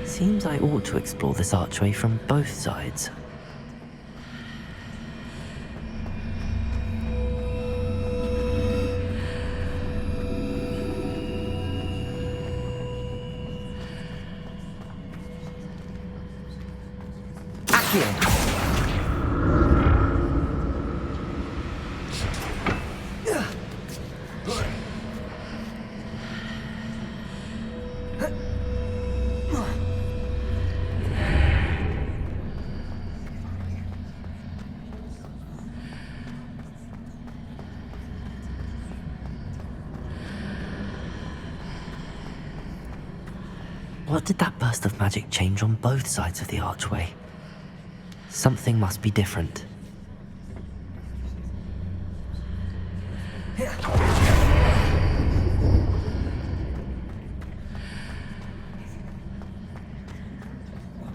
Seems I ought to explore this archway from both sides. Accio! What did that burst of magic change on both sides of the archway? Something must be different.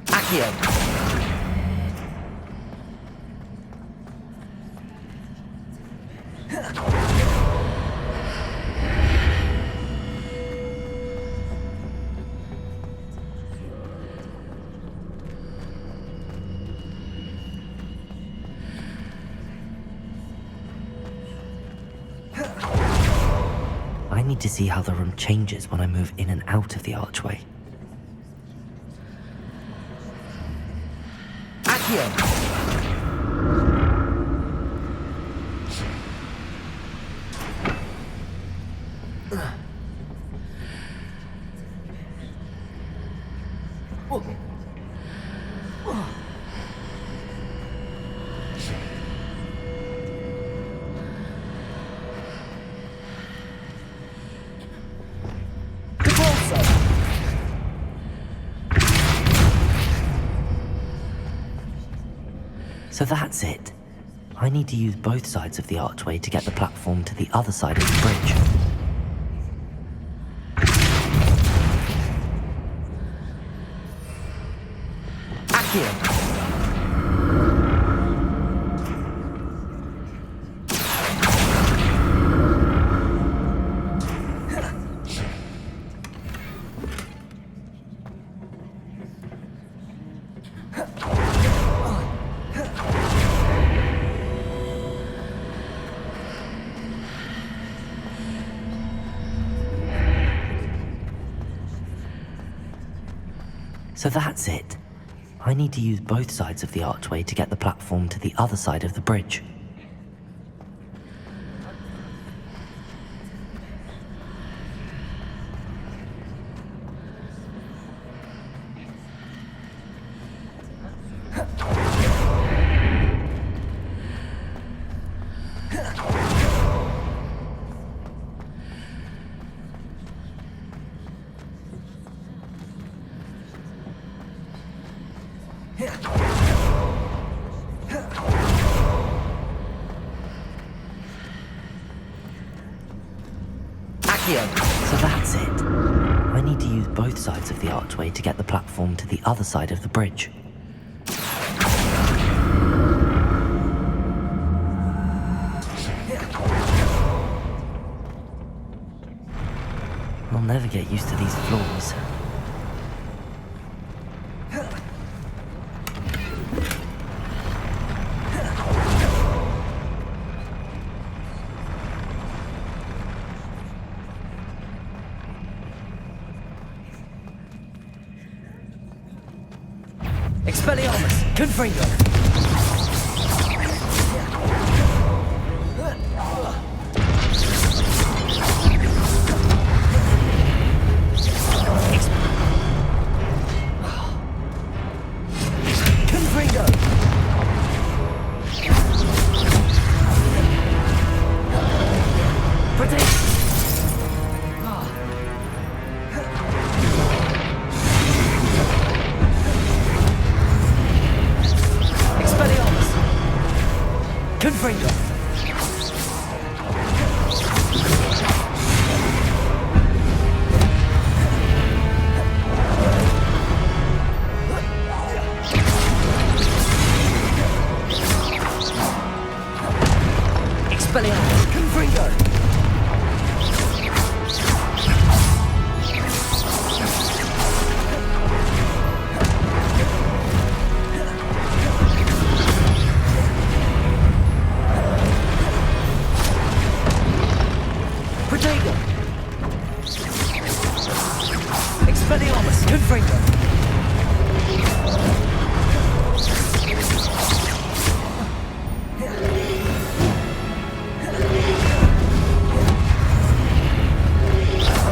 Accio! I need to see how the room changes when I move in and out of the archway. Accio! So that's it. I need to use both sides of the archway to get the platform to the other side of the bridge. Accio! So that's it. I need to use both sides of the archway to get the platform to the other side of the bridge. So that's it. I need to use both sides of the archway to get the platform to the other side of the bridge. I'll never get used to these floors. Expelliarmus, Confringo! Confringo. Expelliarmus. Confringo. Protego. Expelliarmus. Confringo.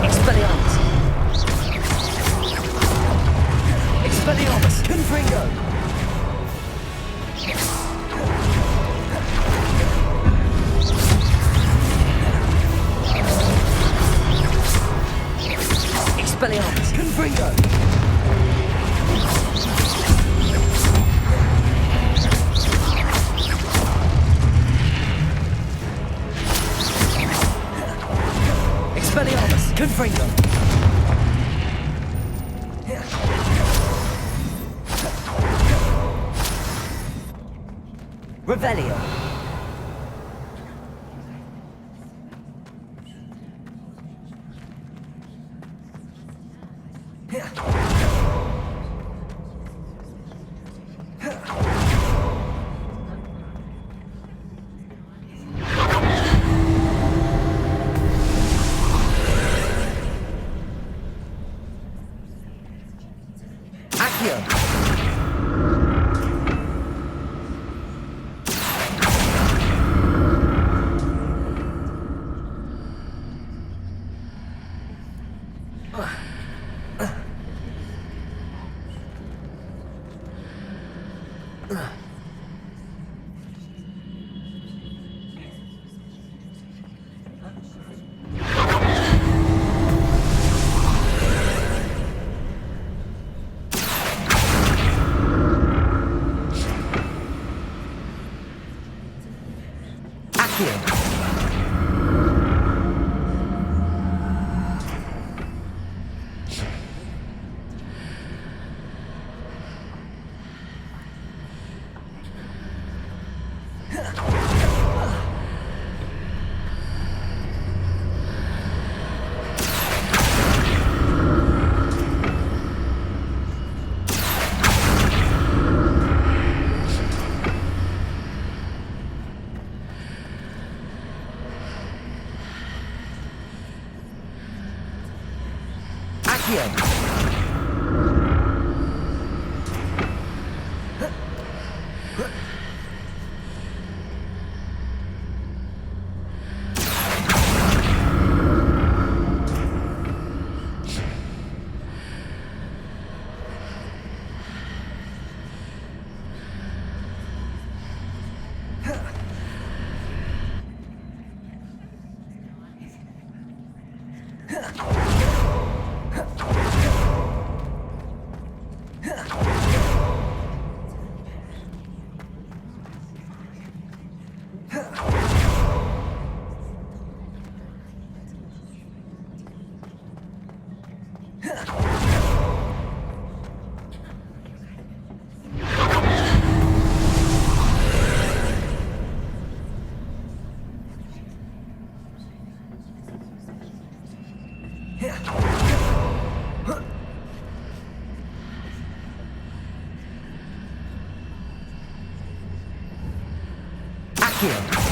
Expelliarmus. Expelliarmus. Confringo. Expelliarmus. Confringo. Expelliarmus. Confringo. Revelio. Accio. Accio. Accio. Accio.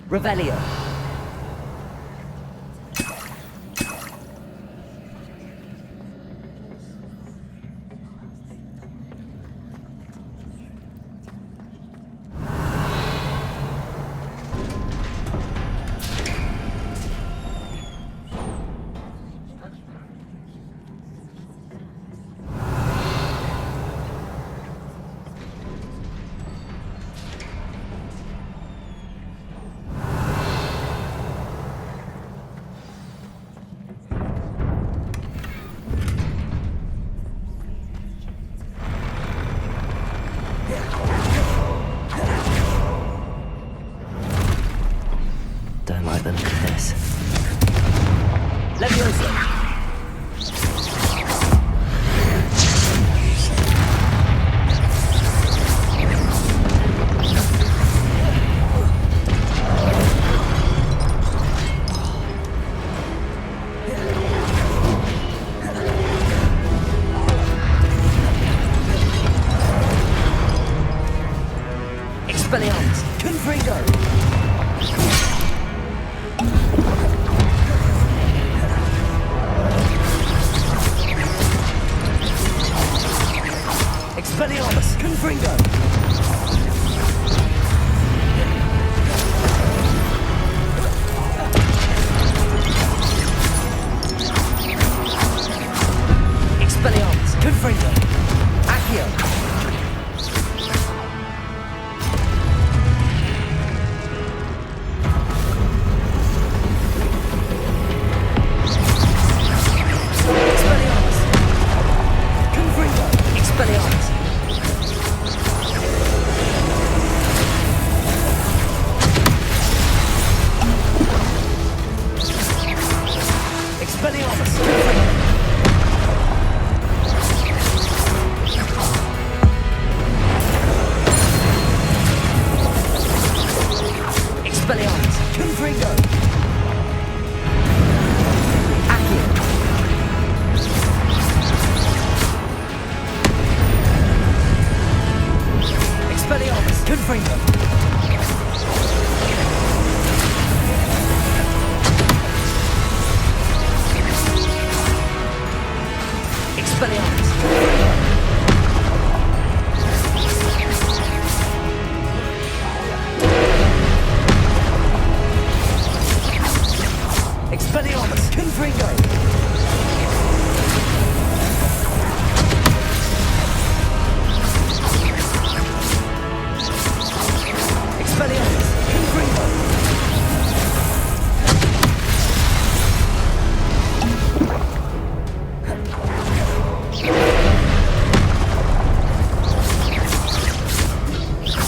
Revelio. Expelliarmus! Confringo! Expelliarmus! Confringo! Accio! Expelliarmus! Confringo! Expelliarmus! Expelliarmus! Confringo! Expelliarmus! Confringo! Accio! Expelliarmus! Confringo! Expelliarmus! Expelliarmus! Confringo! Expelliarmus! Confringo!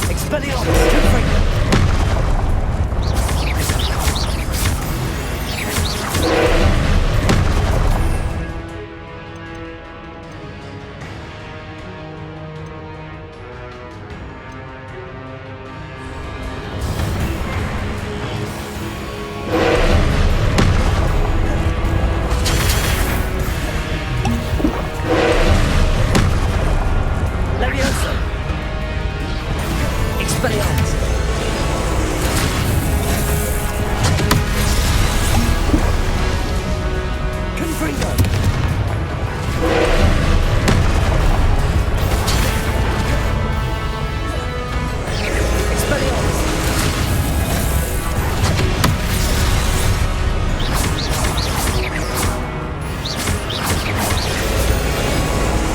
Expelliarmus! Confringo! Leviosa! Expelliarmus! Confringo! Expelliarmus!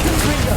Confringo!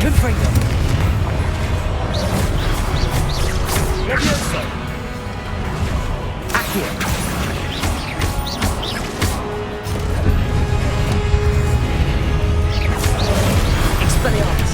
Confringo. Levioso. Accio. Expelliarmus.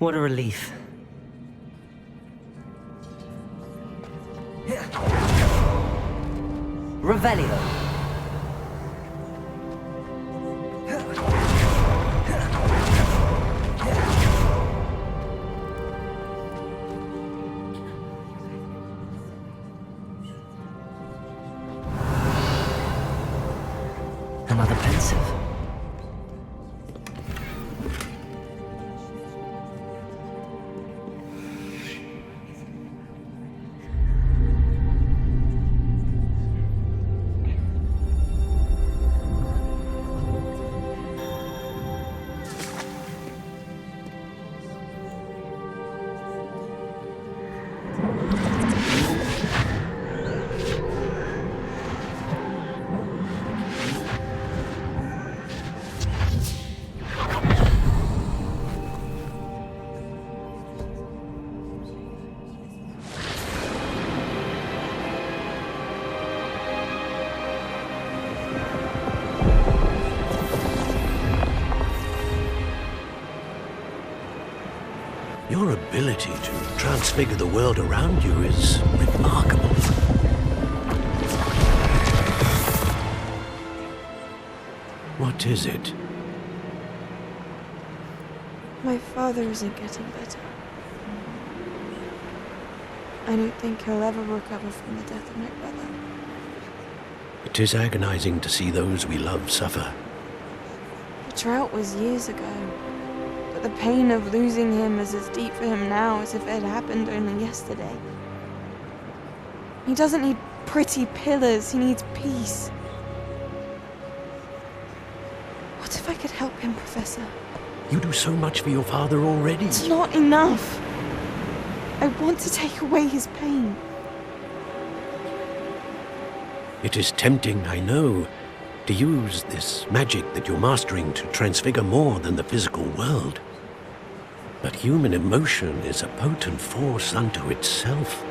What a relief. Revelio. Another pensive. Your ability to transfigure the world around you is remarkable. What is it? My father isn't getting better. I don't think he'll ever recover from the death of my brother. It is agonizing to see those we love suffer. The drought was years ago, but the pain of losing him is as deep for him now as if it had happened only yesterday. He doesn't need pretty pillars, he needs peace. What if I could help him, Professor? You do so much for your father already. It's not enough. I want to take away his pain. It is tempting, I know, to use this magic that you're mastering to transfigure more than the physical world. But human emotion is a potent force unto itself.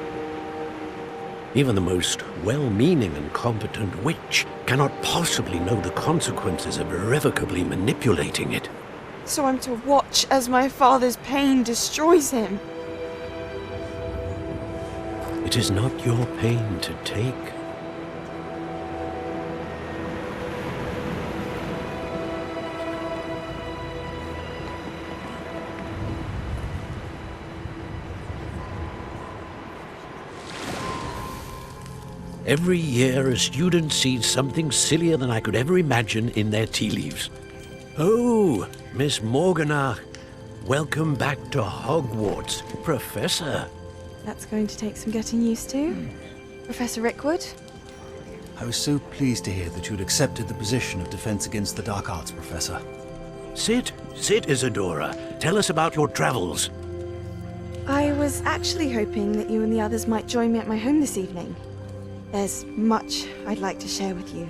Even the most well-meaning and competent witch cannot possibly know the consequences of irrevocably manipulating it. So I'm to watch as my father's pain destroys him. It is not your pain to take. Every year, a student sees something sillier than I could ever imagine in their tea leaves. Oh, Miss Morganach, welcome back to Hogwarts, Professor. That's going to take some getting used to. Professor Rickwood? I was so pleased to hear that you'd accepted the position of Defense Against the Dark Arts, Professor. Sit, Isadora. Tell us about your travels. I was actually hoping that you and the others might join me at my home this evening. There's much I'd like to share with you.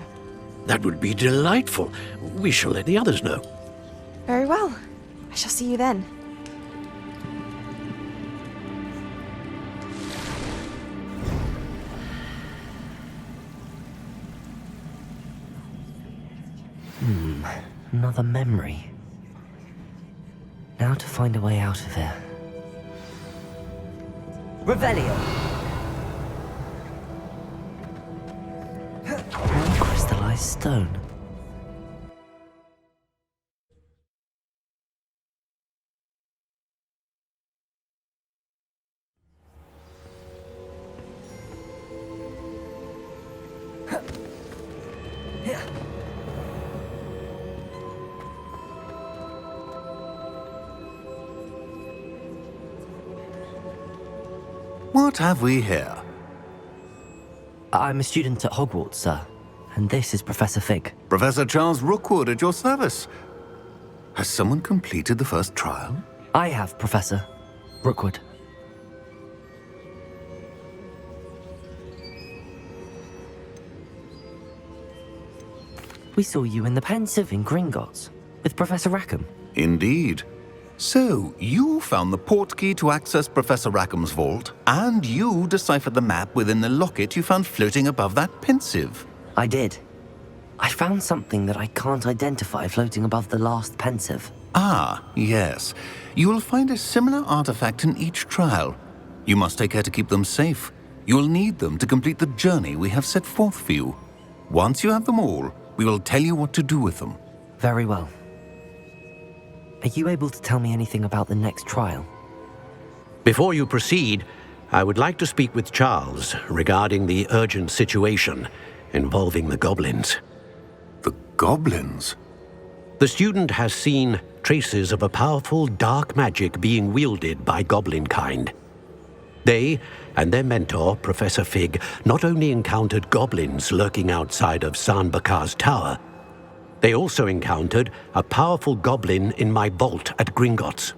That would be delightful. We shall let the others know. Very well. I shall see you then. Another memory. Now to find a way out of here. Revelio! More crystallized stone. What have we here? I'm a student at Hogwarts, sir. And this is Professor Fig. Professor Charles Rookwood at your service. Has someone completed the first trial? I have, Professor Rookwood. We saw you in the Pensive in Gringotts with Professor Rackham. Indeed. So, you found the portkey to access Professor Rackham's vault, and you deciphered the map within the locket you found floating above that Pensive. I did. I found something that I can't identify floating above the last Pensive. Ah, yes. You will find a similar artifact in each trial. You must take care to keep them safe. You will need them to complete the journey we have set forth for you. Once you have them all, we will tell you what to do with them. Very well. Are you able to tell me anything about the next trial? Before you proceed, I would like to speak with Charles regarding the urgent situation involving the goblins. The goblins? The student has seen traces of a powerful dark magic being wielded by goblin kind. They and their mentor, Professor Fig, not only encountered goblins lurking outside of Sanbakar's tower, they also encountered a powerful goblin in my vault at Gringotts.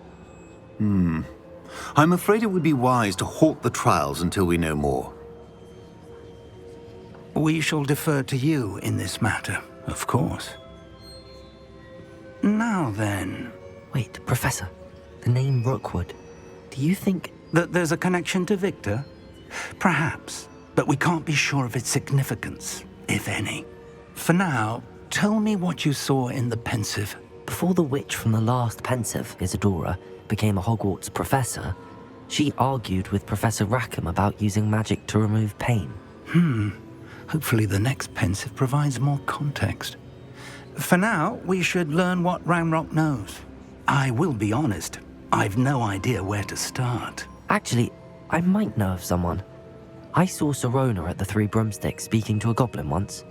I'm afraid it would be wise to halt the trials until we know more. We shall defer to you in this matter, of course. Now then... Wait, Professor. The name Rookwood. Do you think... that there's a connection to Victor? Perhaps, but we can't be sure of its significance, if any. For now, tell me what you saw in the Pensive. Before the witch from the last Pensive, Isadora, became a Hogwarts professor, she argued with Professor Rackham about using magic to remove pain. Hopefully the next Pensive provides more context. For now, we should learn what Ranrock knows. I will be honest, I've no idea where to start. Actually, I might know of someone. I saw Sirona at the Three Broomsticks speaking to a goblin once.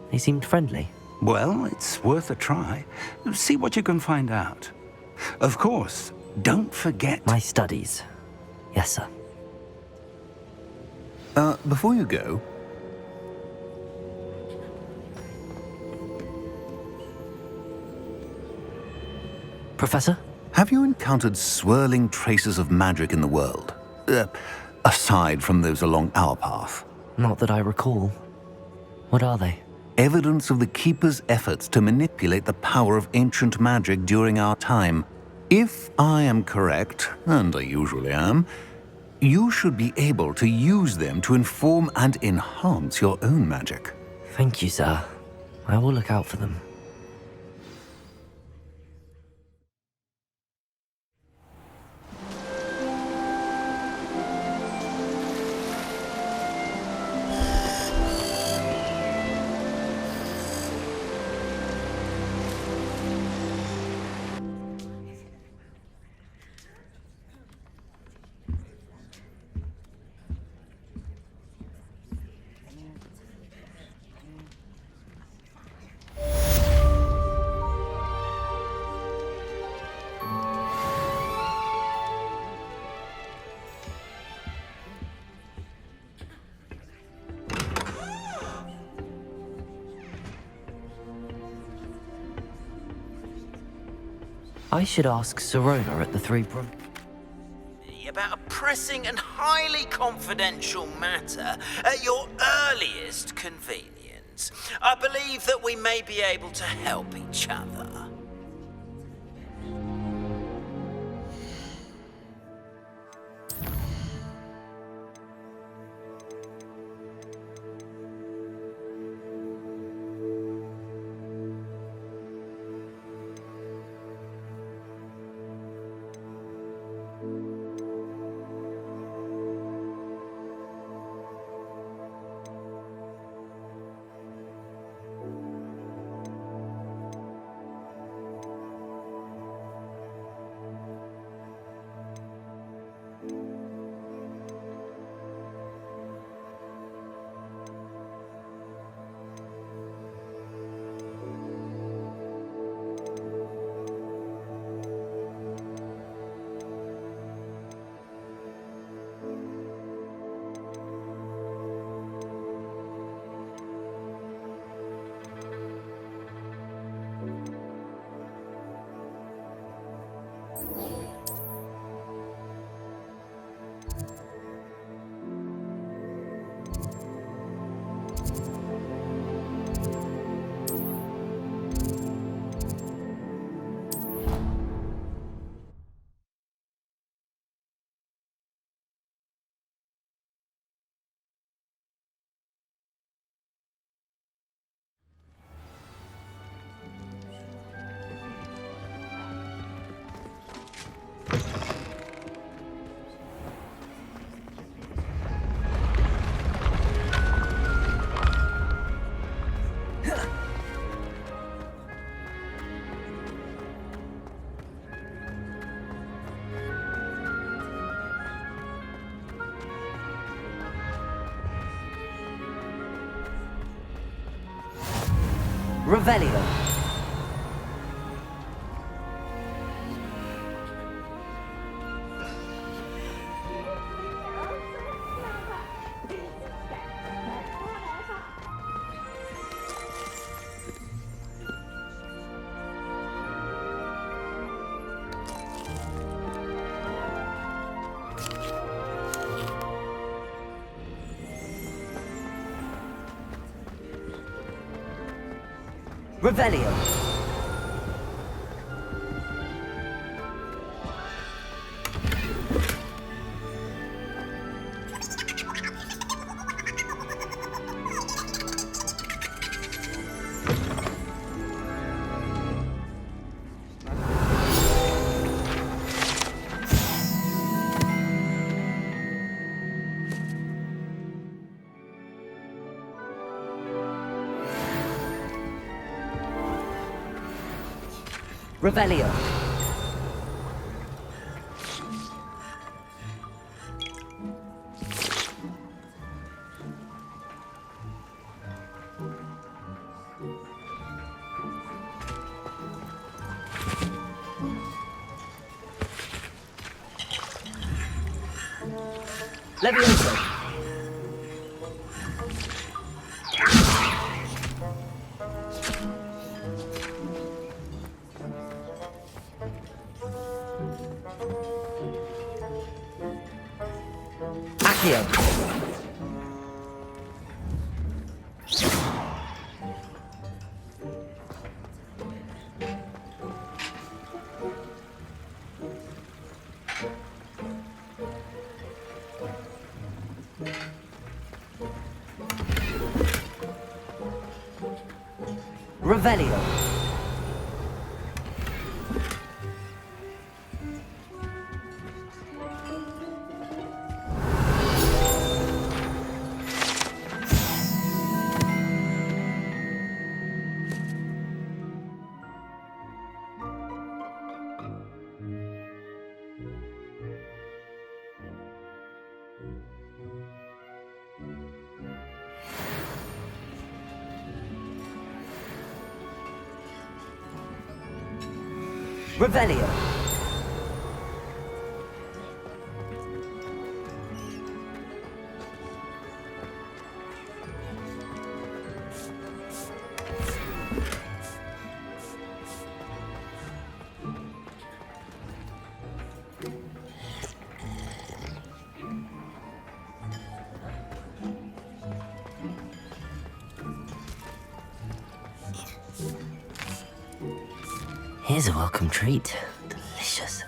They seemed friendly. Well, it's worth a try. See what you can find out. Of course, don't forget... My studies. Yes, sir. Before you go... Professor? Have you encountered swirling traces of magic in the world? Aside from those along our path? Not that I recall. What are they? Evidence of the Keeper's efforts to manipulate the power of ancient magic during our time. If I am correct, and I usually am, you should be able to use them to inform and enhance your own magic. Thank you, sir. I will look out for them. I should ask Sirona at the Three Brum... About a pressing and highly confidential matter at your earliest convenience. I believe that we may be able to help each other. Revelio. Revelio. Revelio. Leviosa! Accio! Revelio. Revelio. Here's a welcome treat. Delicious.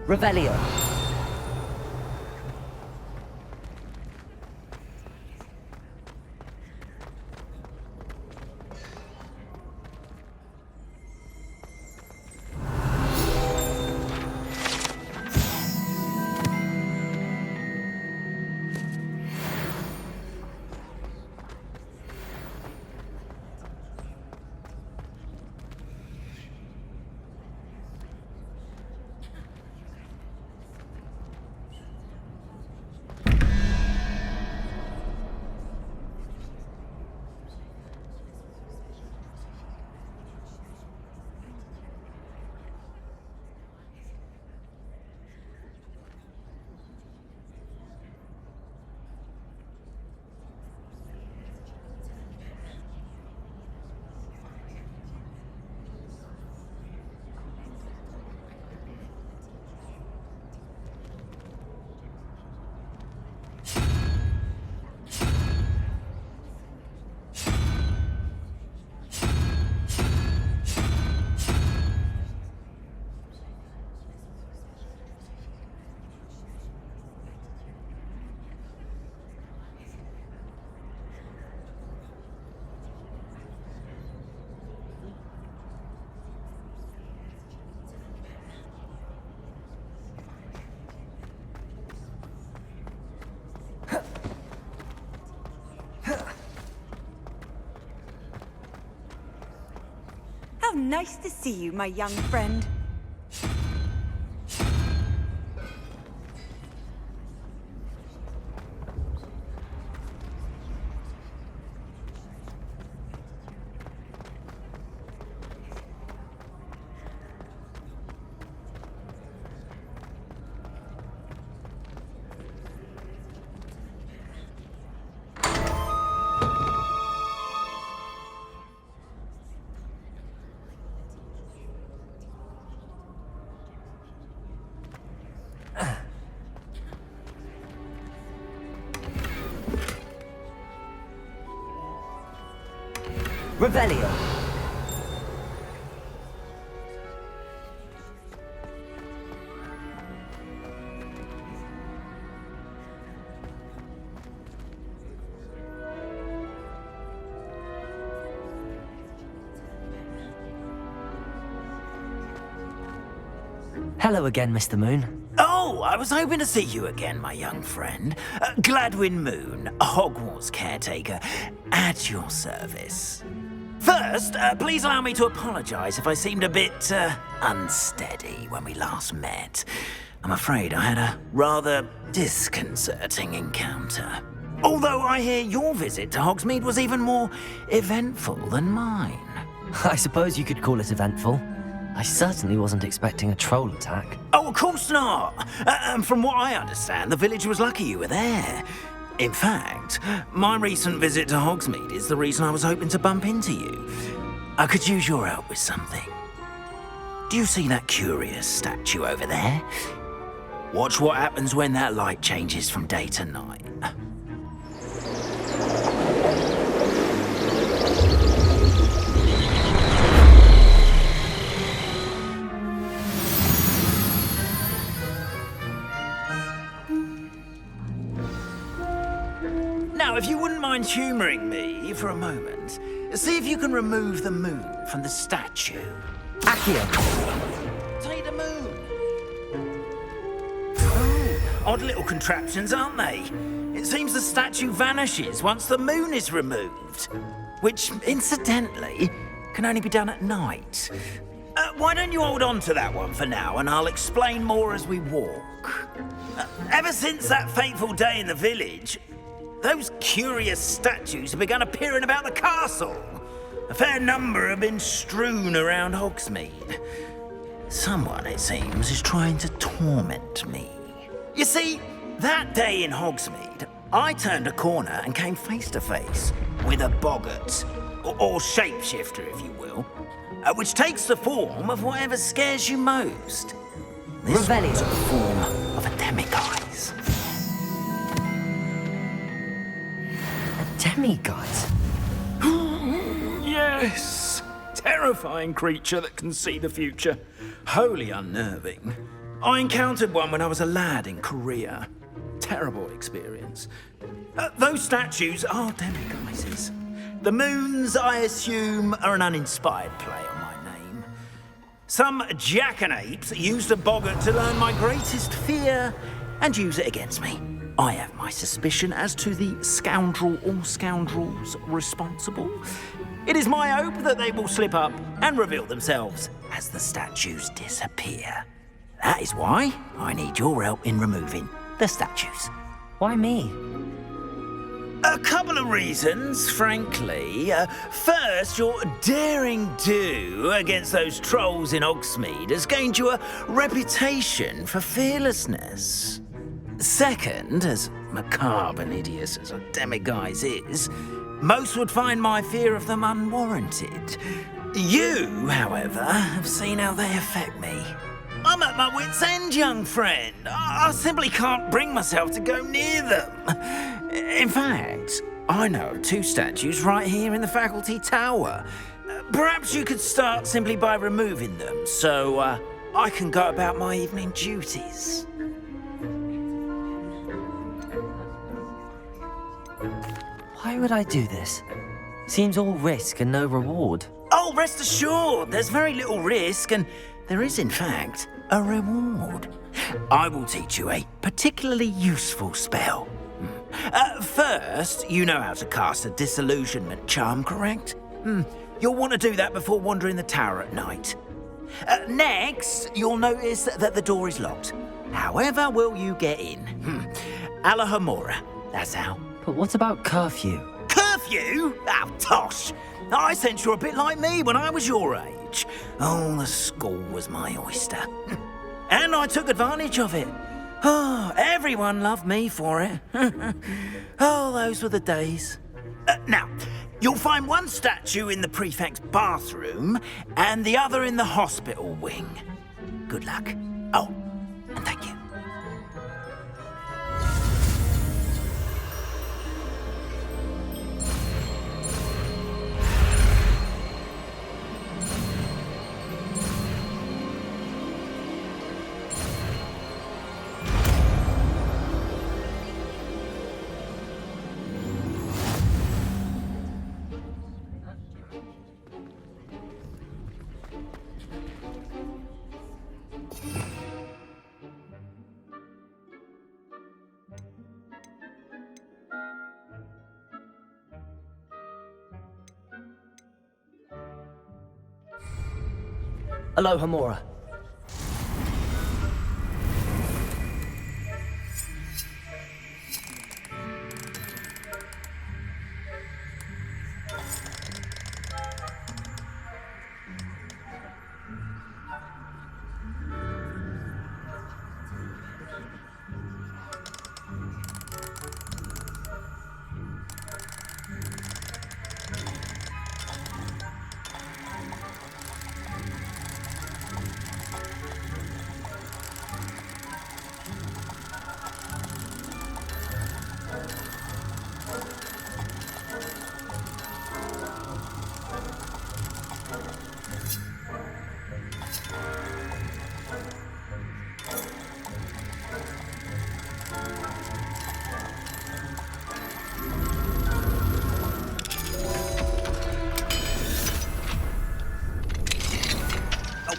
Revelio. How nice to see you, my young friend. Revelio. Hello again, Mr. Moon. Oh! So, I was hoping to see you again, my young friend. Gladwin Moon, Hogwarts caretaker, at your service. First, please allow me to apologise if I seemed a bit unsteady when we last met. I'm afraid I had a rather disconcerting encounter. Although I hear your visit to Hogsmeade was even more eventful than mine. I suppose you could call it eventful. I certainly wasn't expecting a troll attack. Oh, of course not. And from what I understand, the village was lucky you were there. In fact, my recent visit to Hogsmeade is the reason I was hoping to bump into you. I could use your help with something. Do you see that curious statue over there? Watch what happens when that light changes from day to night. Now, if you wouldn't mind humouring me for a moment, see if you can remove the moon from the statue. Accio! Take the moon! Oh, odd little contraptions, aren't they? It seems the statue vanishes once the moon is removed. Which, incidentally, can only be done at night. Why don't you hold on to that one for now, and I'll explain more as we walk. Ever since that fateful day in the village, those curious statues have begun appearing about the castle. A fair number have been strewn around Hogsmeade. Someone, it seems, is trying to torment me. You see, that day in Hogsmeade, I turned a corner and came face to face with a boggart, or shapeshifter, if you will, which takes the form of whatever scares you most. This was the form of a demiguise. Demiguise? Yes! Terrifying creature that can see the future. Wholly unnerving. I encountered one when I was a lad in Korea. Terrible experience. Those statues are demiguises. The moons, I assume, are an uninspired play on my name. Some jackanapes used a boggart to learn my greatest fear and use it against me. I have my suspicion as to the scoundrel or scoundrels responsible. It is my hope that they will slip up and reveal themselves as the statues disappear. That is why I need your help in removing the statues. Why me? A couple of reasons, frankly. First, your daring do against those trolls in Hogsmeade has gained you a reputation for fearlessness. Second, as macabre and hideous as a demiguise is, most would find my fear of them unwarranted. You, however, have seen how they affect me. I'm at my wit's end, young friend. I simply can't bring myself to go near them. In fact, I know of two statues right here in the faculty tower. Perhaps you could start simply by removing them, so I can go about my evening duties. Why would I do this? Seems all risk and no reward. Oh, rest assured, there's very little risk, and there is, in fact, a reward. I will teach you a particularly useful spell. First, you know how to cast a disillusionment charm, correct? You'll want to do that before wandering the tower at night. Next, you'll notice that the door is locked. However will you get in? Alahomora, that's how. But what about curfew? Curfew? Oh, tosh! I sense you're a bit like me when I was your age. Oh, the school was my oyster. And I took advantage of it. Oh, everyone loved me for it. Oh, those were the days. Now, you'll find one statue in the prefect's bathroom and the other in the hospital wing. Good luck. Oh, and thank you. Aloha, Mora.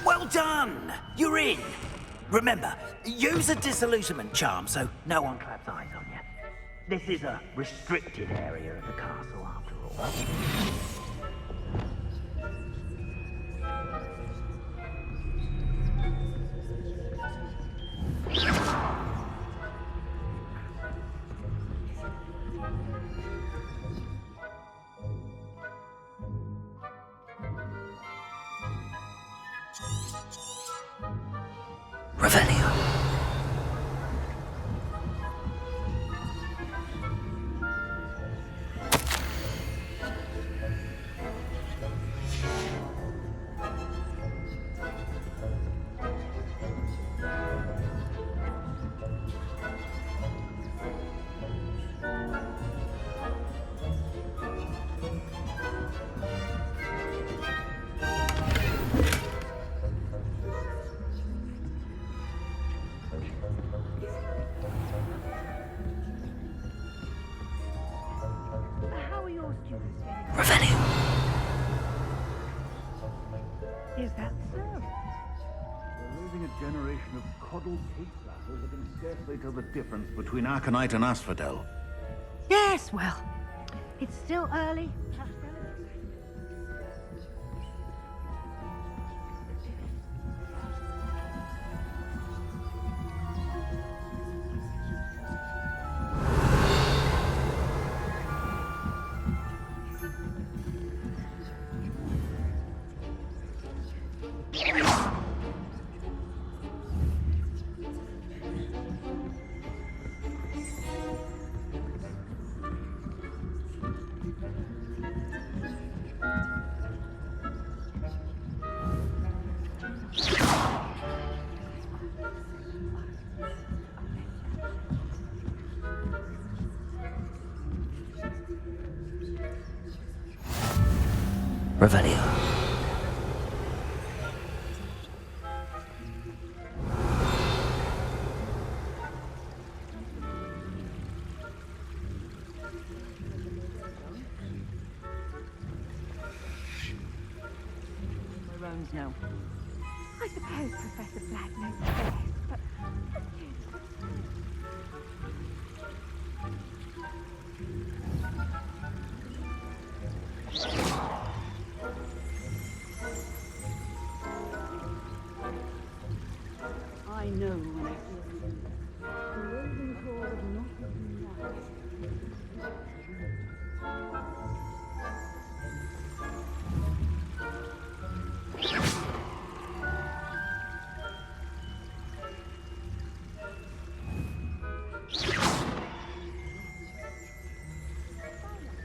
Well done! You're in. Remember, use a disillusionment charm so no one claps eyes on you. This is a restricted area of the castle, after all. Revelio. Revelio. Is that so? We're raising a generation of coddled pig-slappers that can scarcely tell the difference between Aconite and Asphodel. Yes, well, it's still early. Revelio. My rounds now. I suppose Professor Black knows best, but I know when I feel you. The Raven Claw would not have been that.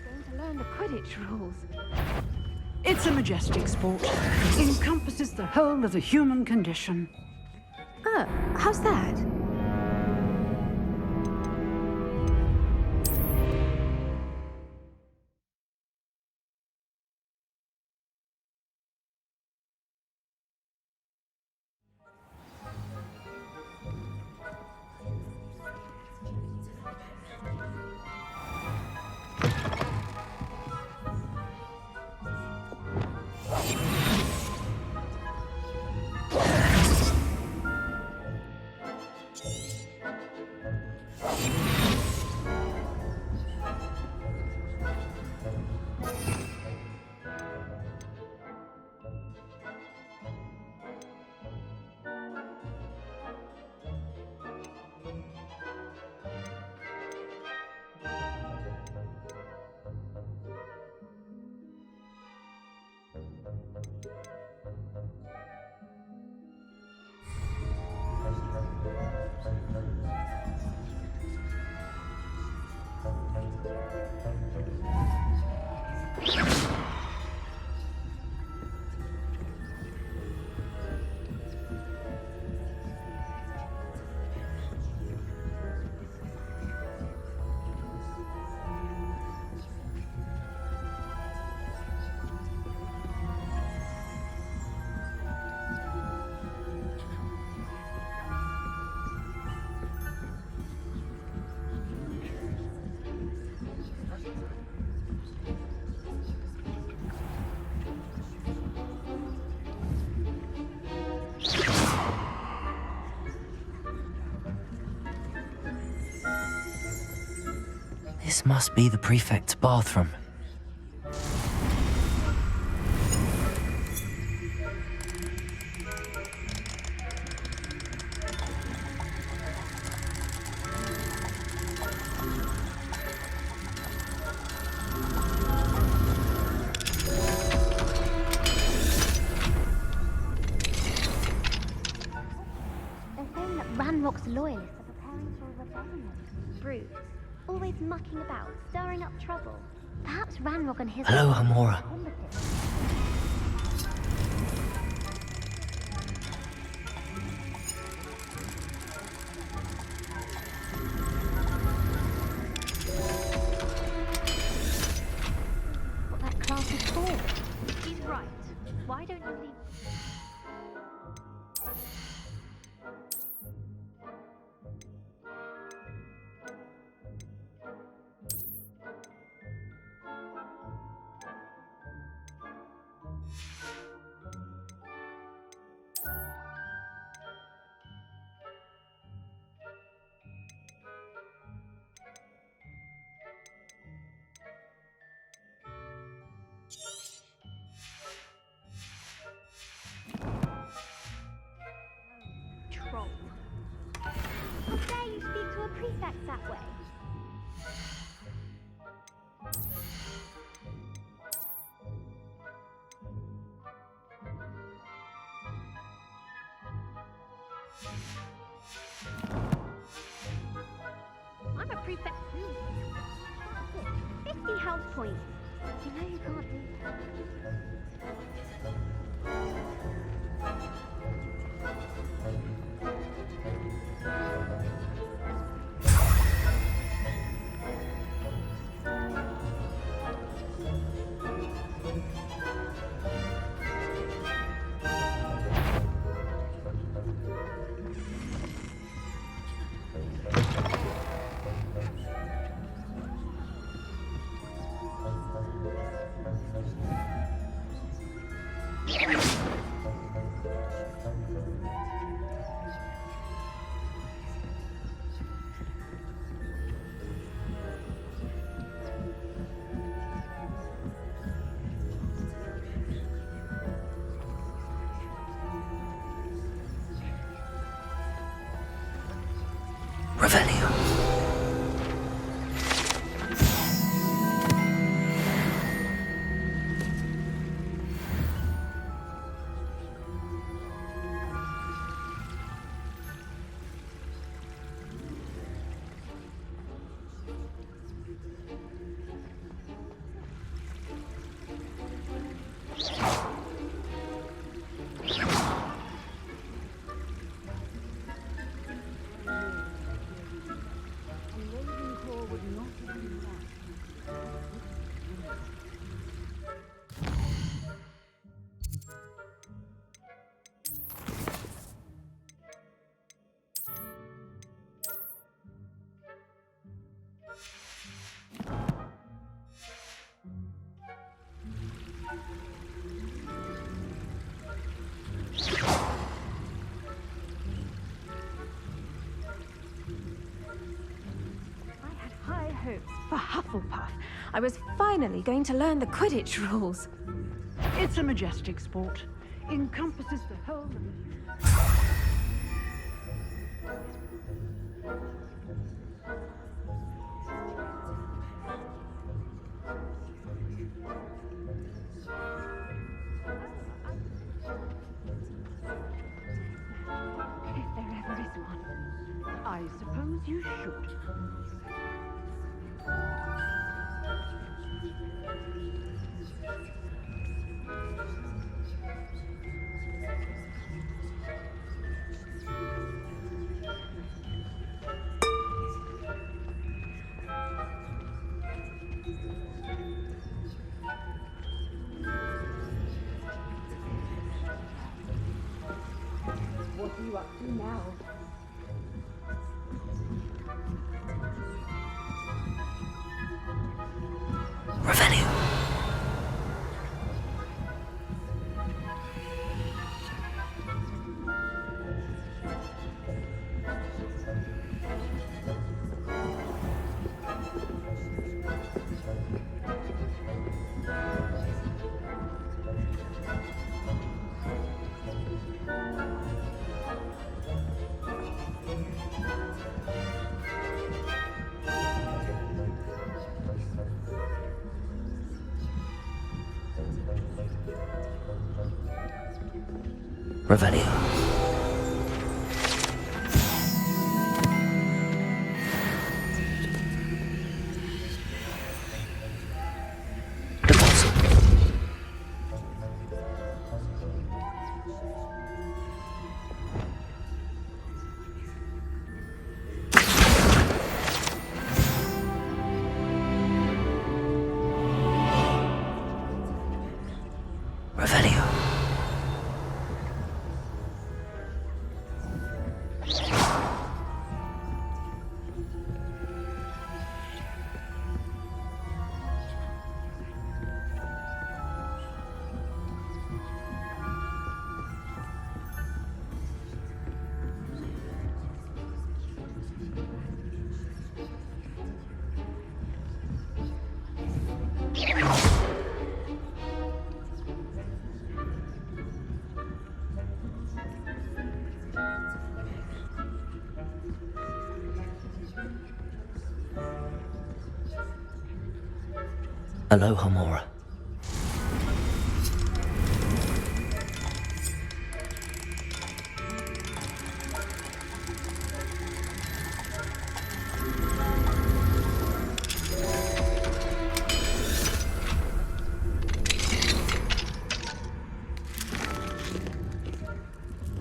Going to learn the Quidditch rules. It's a majestic sport. It encompasses the whole of the human condition. Oh, how's that? This must be the prefect's bathroom. They're saying that Ranrock's loyalists are preparing for a rebellion. Brutes, always mucking about, stirring up trouble. Perhaps Ranrock and his... Hello, Hamora. What that class is for. He's right. Why don't you leave... Troll. How dare you speak to a prefect that way? I'm a prefect too. That's it. 50 health points. You know you can't do that. Revelio. Hopes for Hufflepuff. I was finally going to learn the Quidditch rules. It's a majestic sport. Encompasses the whole of the... If there ever is one, I suppose you should. What are you up to now? Revelio. Revelio. Deposit. Revelio. Aloha, Mora.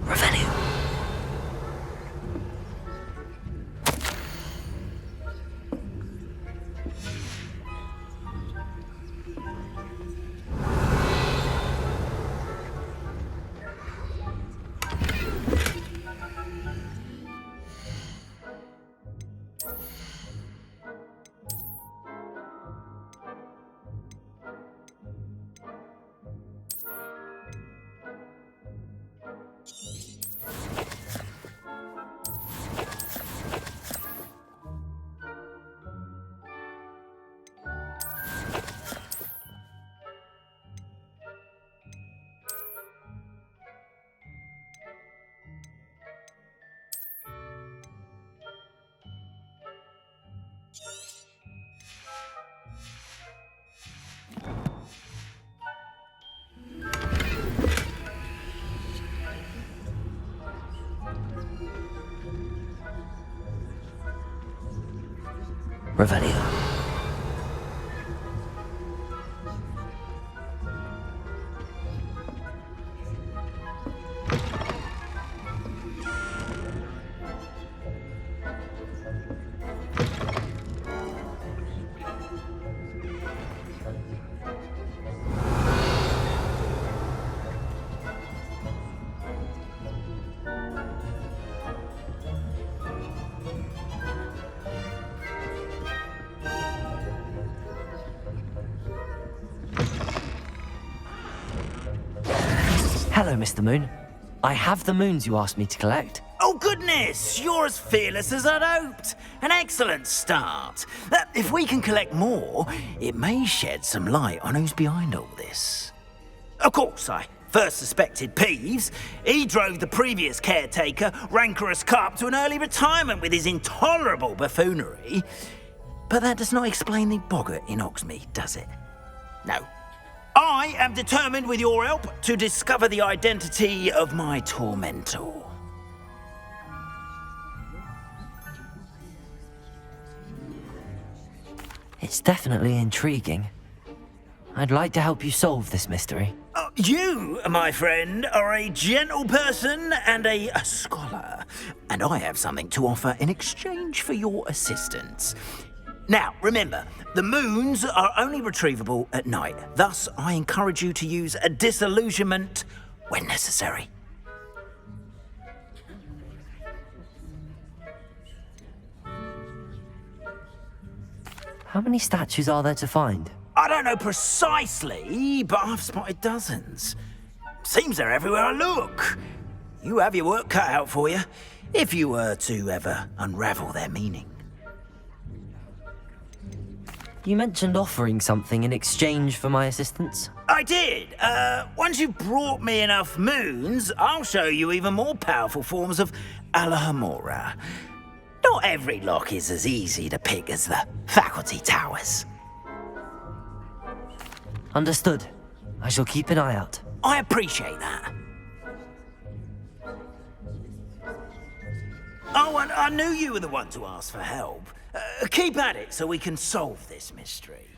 Revelio. Revelio. Hello, Mr. Moon. I have the moons you asked me to collect. Oh, goodness! You're as fearless as I'd hoped. An excellent start. If we can collect more, it may shed some light on who's behind all this. Of course, I first suspected Peeves. He drove the previous caretaker, Rancorous Carp, to an early retirement with his intolerable buffoonery. But that does not explain the boggart in Hogsmeade, does it? No. I am determined, with your help, to discover the identity of my tormentor. It's definitely intriguing. I'd like to help you solve this mystery. You, my friend, are a gentle person and a scholar, and I have something to offer in exchange for your assistance. Now, remember, the moons are only retrievable at night. Thus, I encourage you to use a disillusionment when necessary. How many statues are there to find? I don't know precisely, but I've spotted dozens. Seems they're everywhere I look. You have your work cut out for you, if you were to ever unravel their meaning. You mentioned offering something in exchange for my assistance? I did. Once you've brought me enough moons, I'll show you even more powerful forms of Alahamora. Not every lock is as easy to pick as the faculty towers. Understood. I shall keep an eye out. I appreciate that. Oh, and I knew you were the one to ask for help. Keep at it so we can solve this mystery.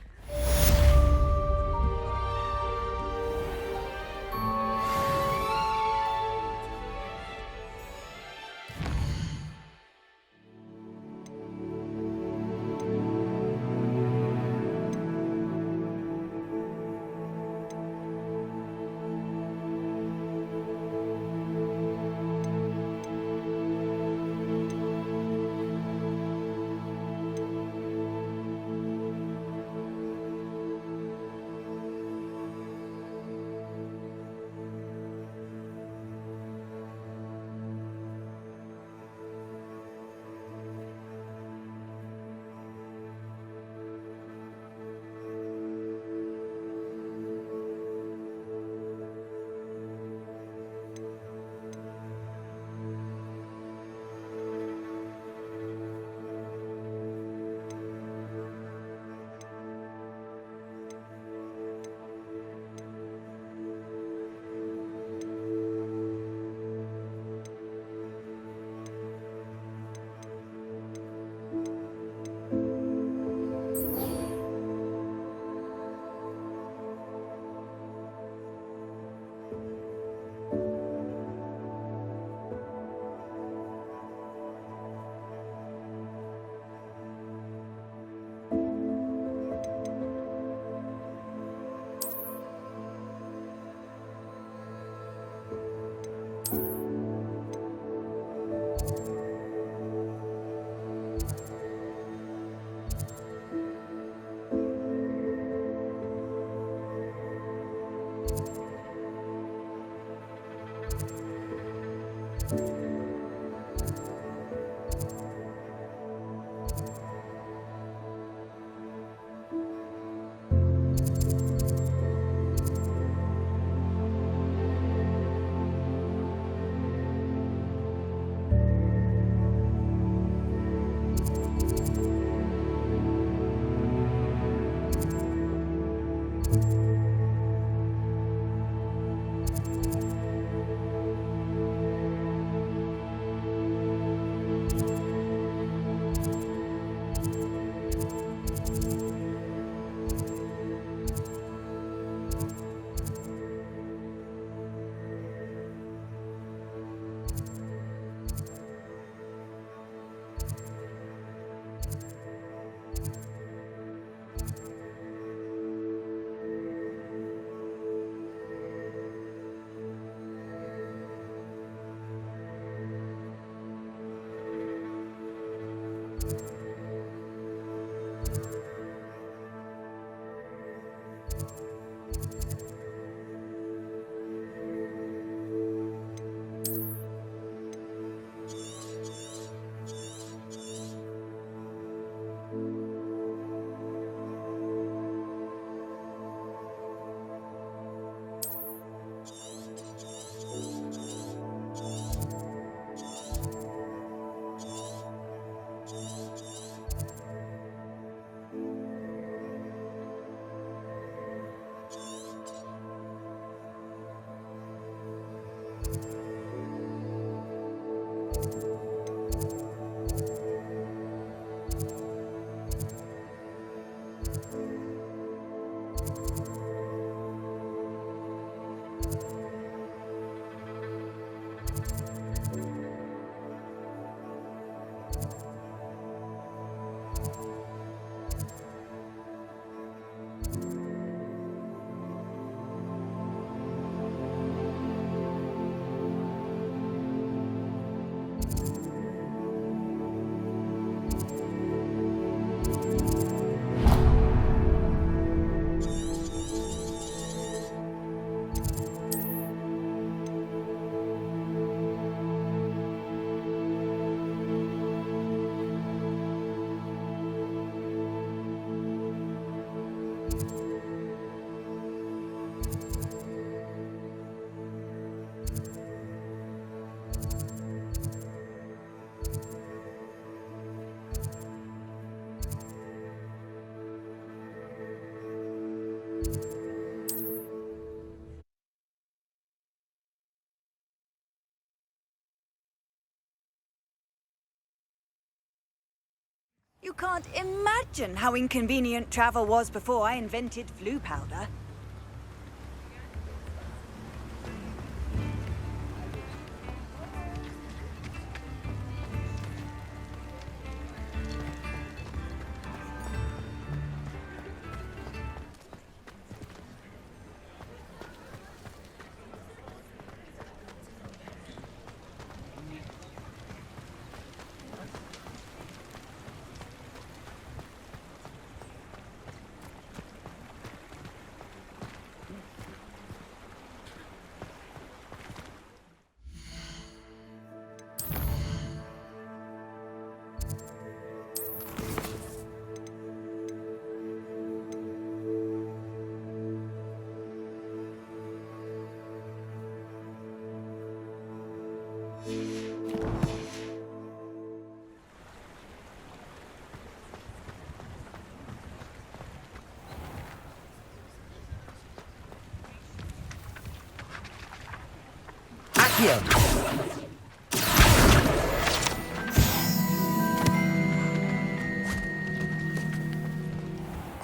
You can't imagine how inconvenient travel was before I invented flu powder.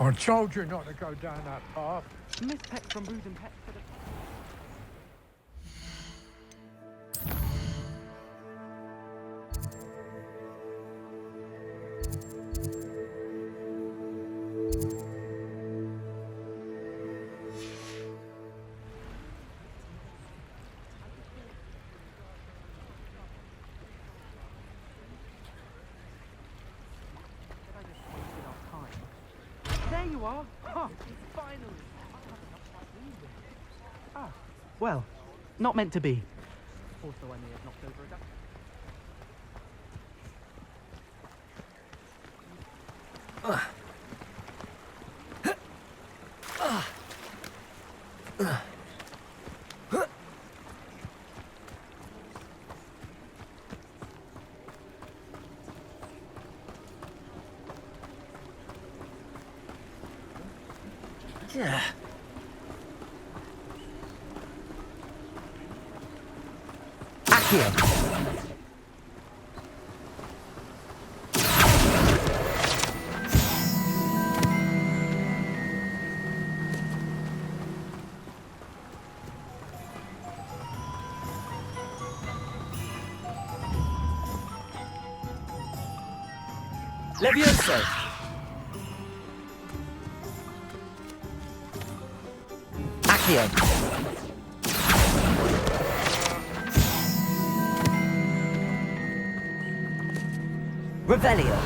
I told you not to go down that path. Miss Peck from Booze and Pets for the... There you are. Oh, finally. Ah, well, not meant to be. Also, I may have knocked over a duck. Yeah. Accio. Levioso. Accio. Revelio.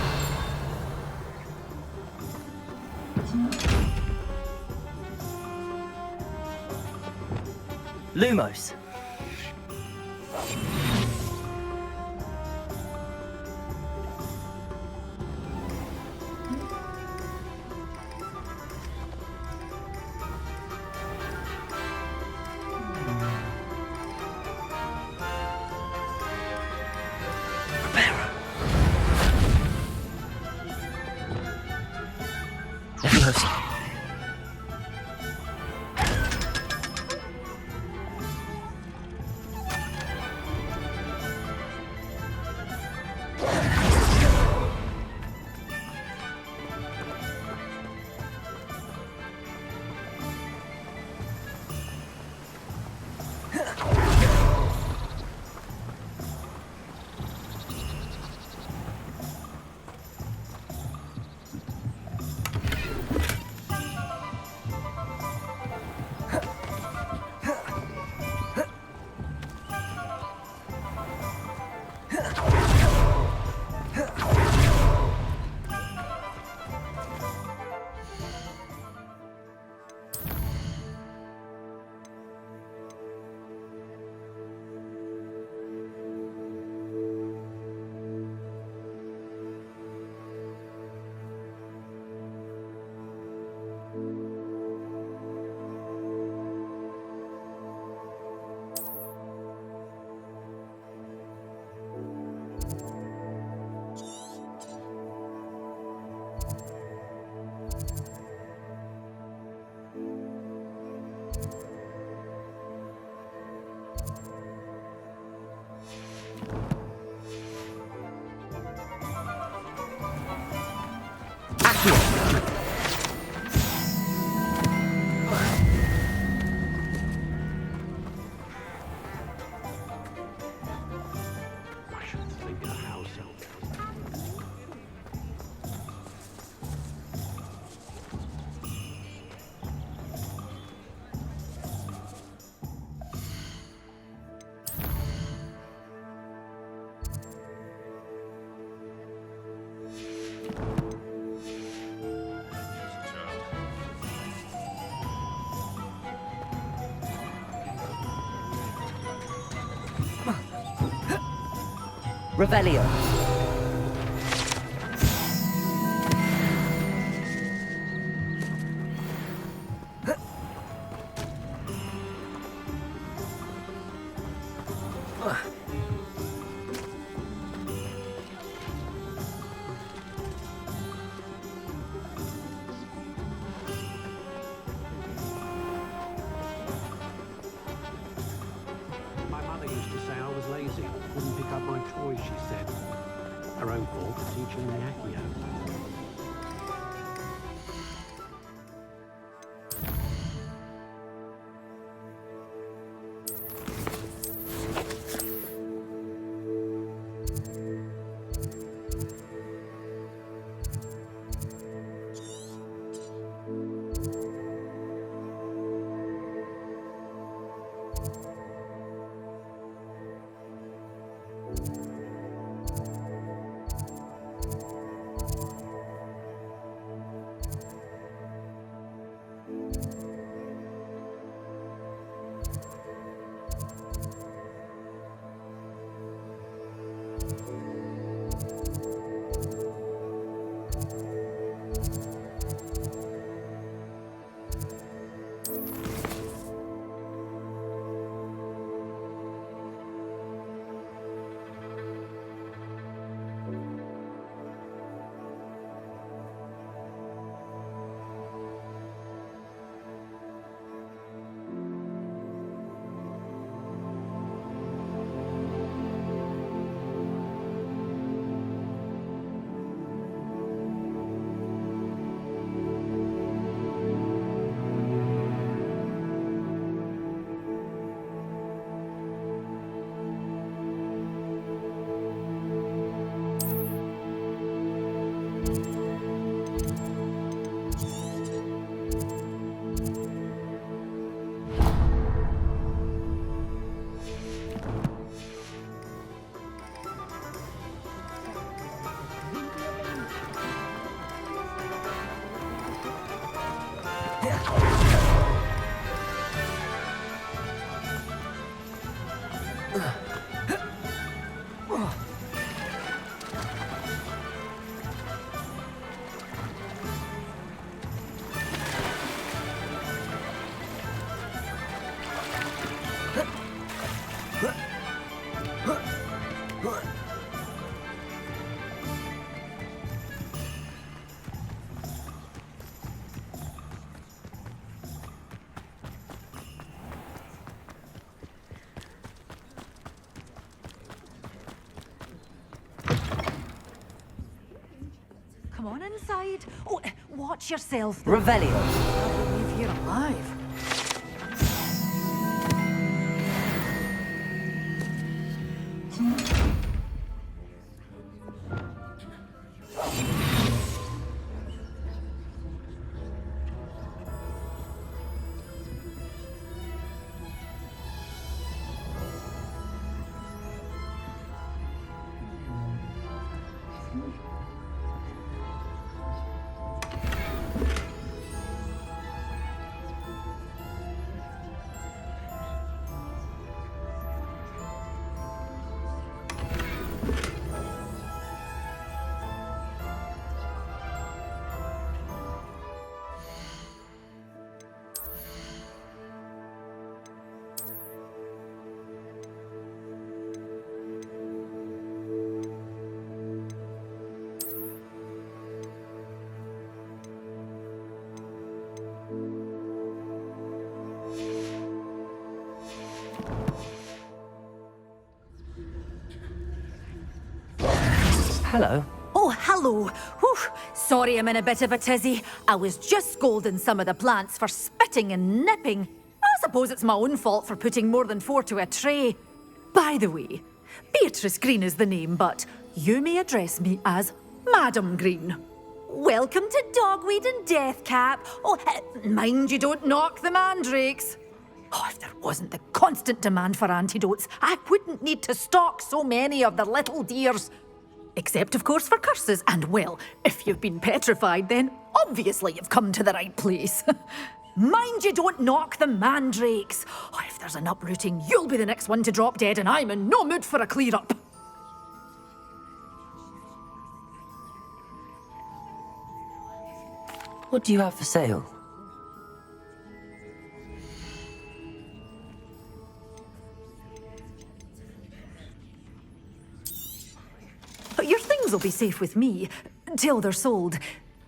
Lumos. Revelio. My mother used to say I was lazy. Wouldn't pick up my toys, she said. Her own fault for teaching me Accio. Come on inside. Oh, watch yourself. Revelio. I believe you're alive. Hello. Oh, hello. Whew. Sorry I'm in a bit of a tizzy. I was just scolding some of the plants for spitting and nipping. I suppose it's my own fault for putting more than 4 to a tray. By the way, Beatrice Green is the name, but you may address me as Madam Green. Welcome to Dogweed and Deathcap. Oh, mind you don't knock the mandrakes. Oh, if there wasn't the constant demand for antidotes, I wouldn't need to stock so many of the little dears. Except, of course, for curses. And, well, if you've been petrified, then obviously you've come to the right place. Mind you don't knock the mandrakes. Oh, if there's an uprooting, you'll be the next one to drop dead, and I'm in no mood for a clear-up. What do you have for sale? Your things will be safe with me, till they're sold.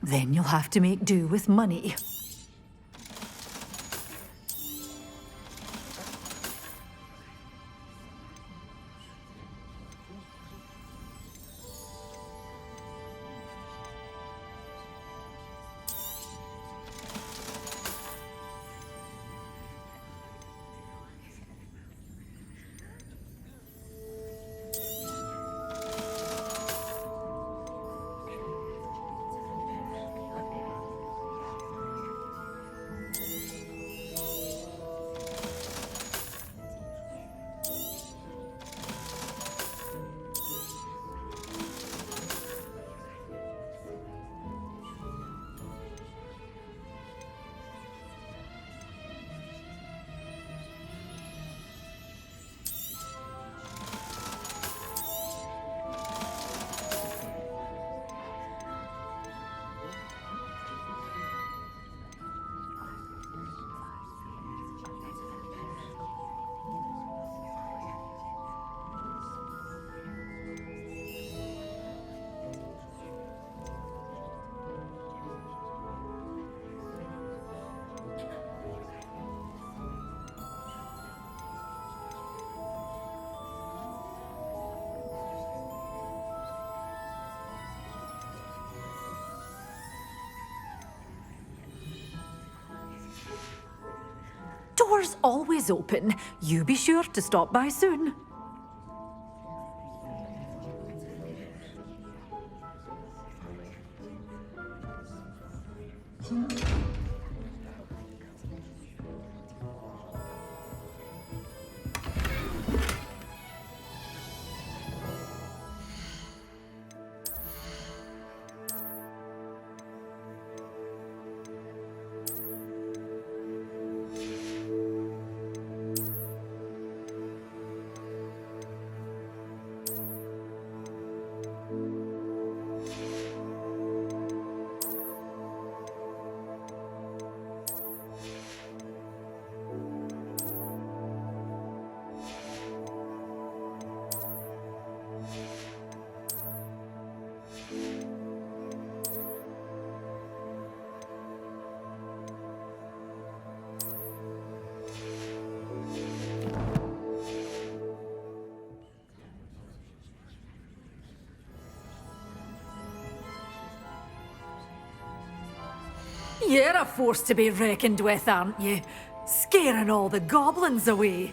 Then you'll have to make do with money. Doors always open. You be sure to stop by soon. You're a force to be reckoned with, aren't you? Scaring all the goblins away.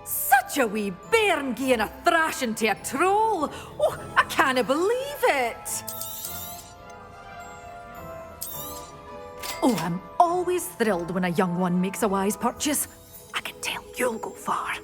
Such a wee bairn gieing a thrashing to a troll. Oh, I can't believe it. Oh, I'm always thrilled when a young one makes a wise purchase. I can tell you'll go far.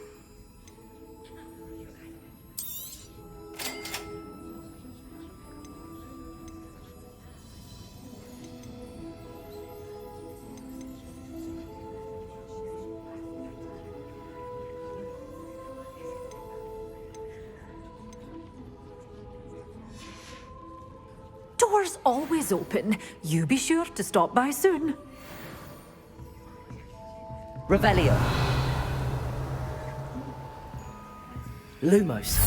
Doors always open. You be sure to stop by soon. Revelio. Lumos.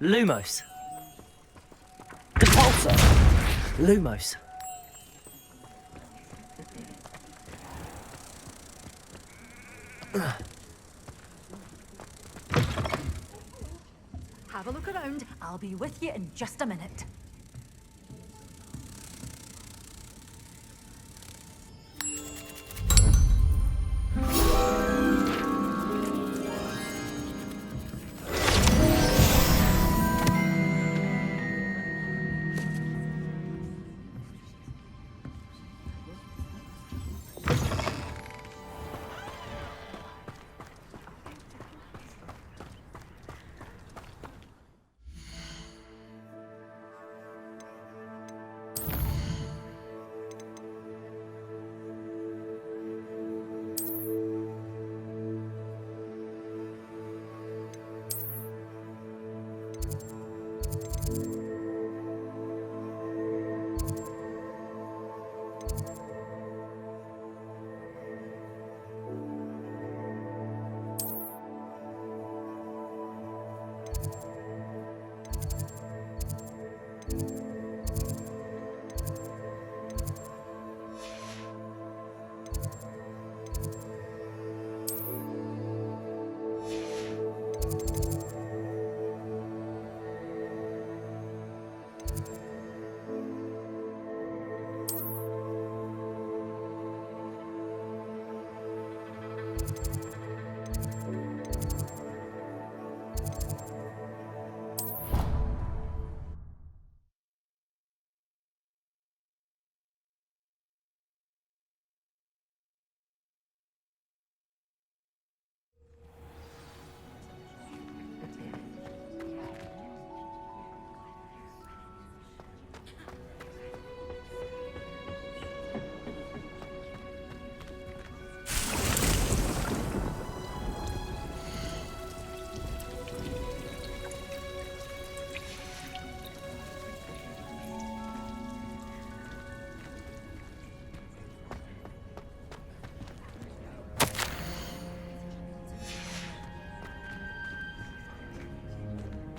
Lumos. Repulsor. Lumos. I'll be with you in just a minute.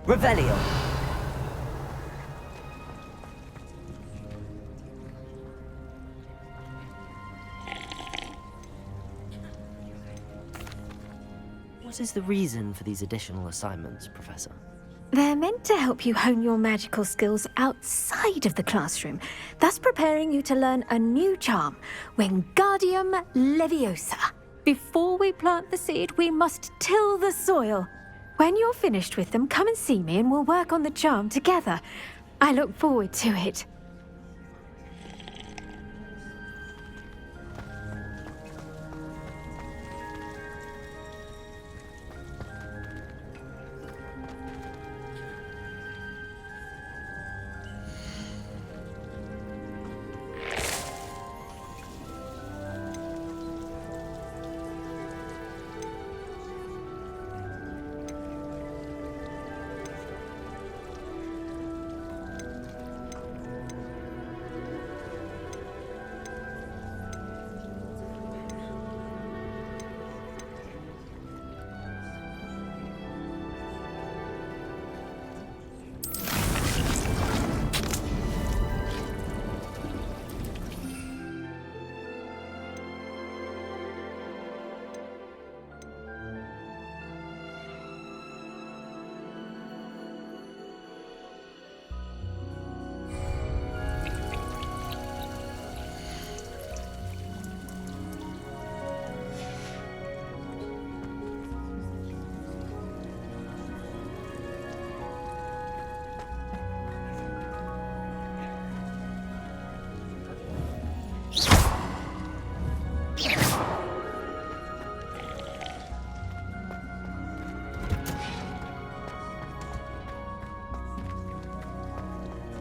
Revelio. What is the reason for these additional assignments, Professor? They're meant to help you hone your magical skills outside of the classroom, thus preparing you to learn a new charm, Wingardium Leviosa. Before we plant the seed, we must till the soil. When you're finished with them, come and see me and we'll work on the charm together. I look forward to it.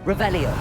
Revelio.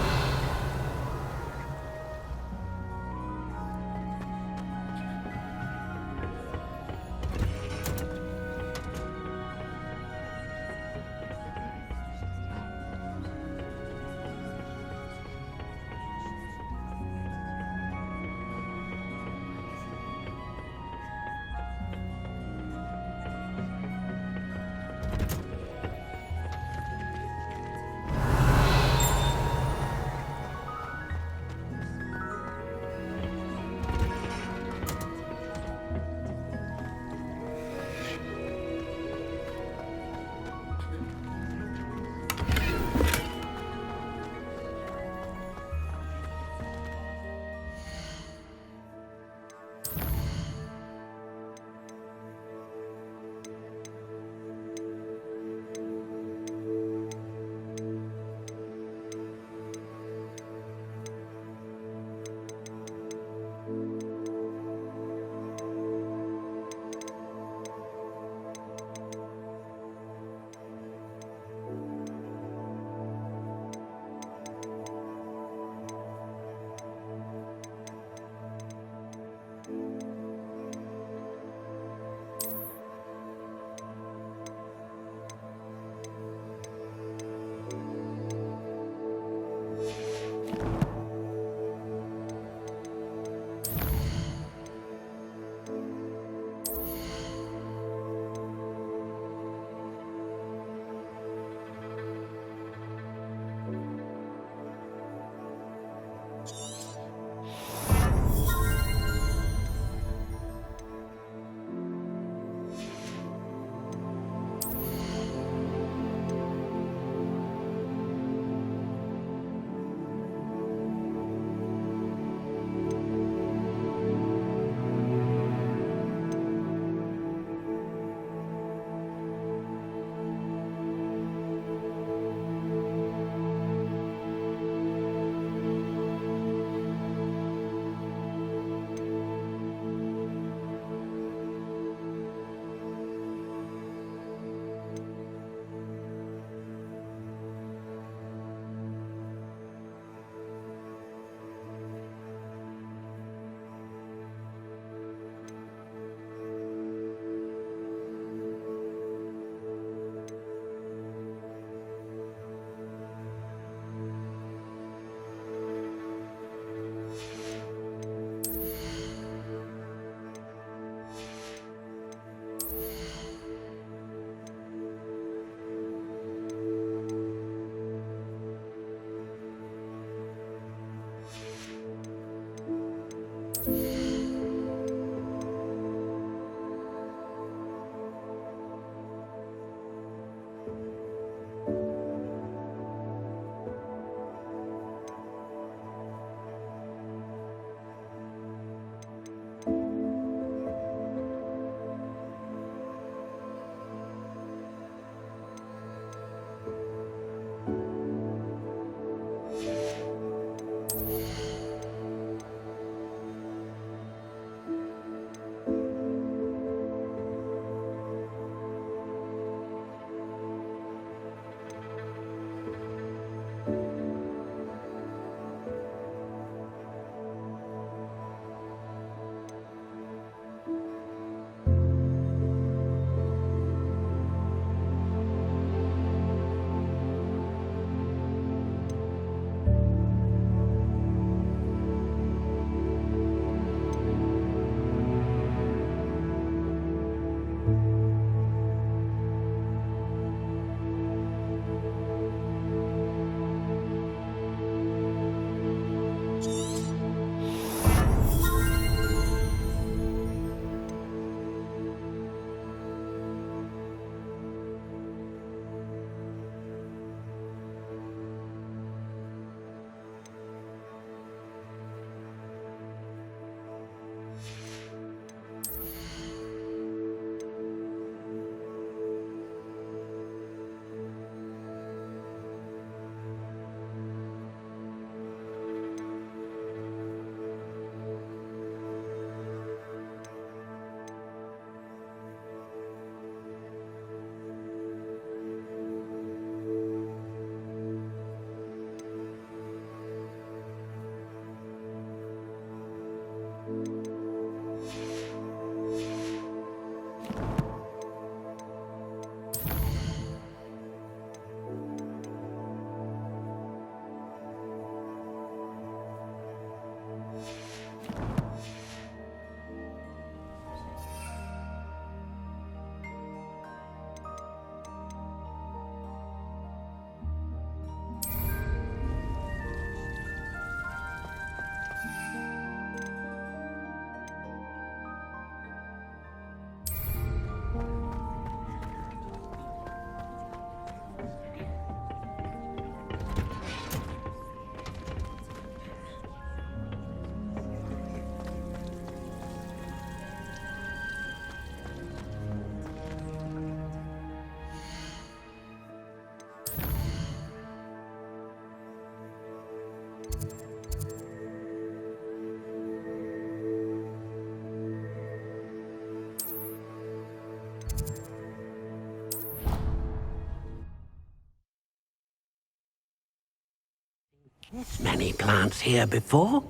Many plants here before?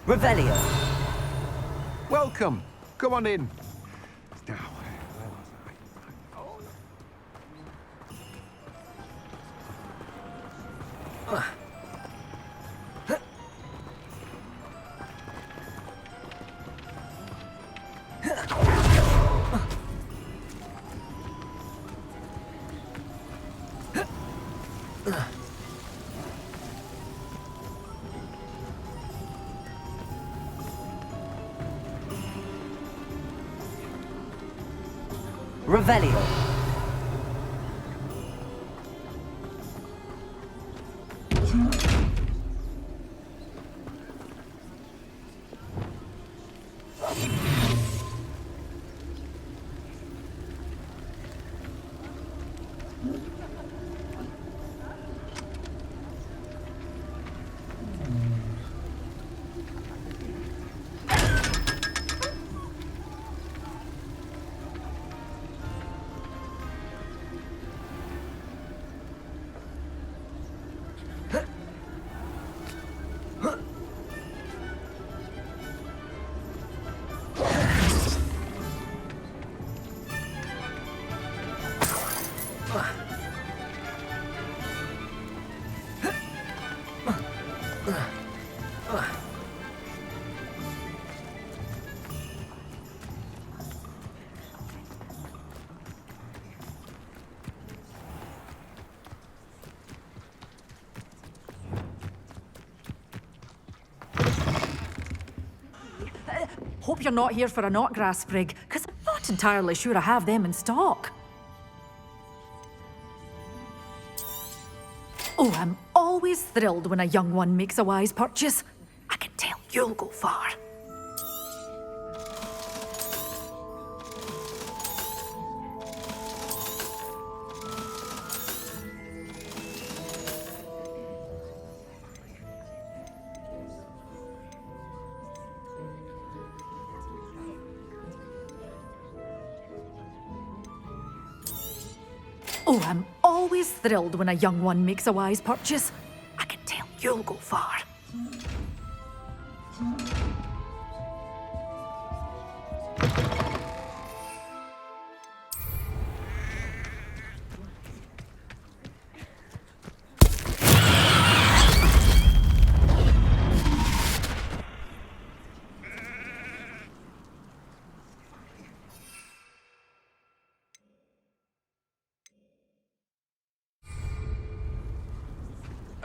Revelio. Welcome. Come on in. Now, Revelio. Hope you're not here for a knotgrass sprig, because I'm not entirely sure I have them in stock. Oh, I'm always thrilled when a young one makes a wise purchase. I can tell you'll go far. Oh, I'm always thrilled when a young one makes a wise purchase. I can tell you'll go far.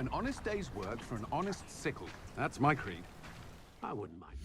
an honest day's work for an honest sickle. That's my creed. I wouldn't mind.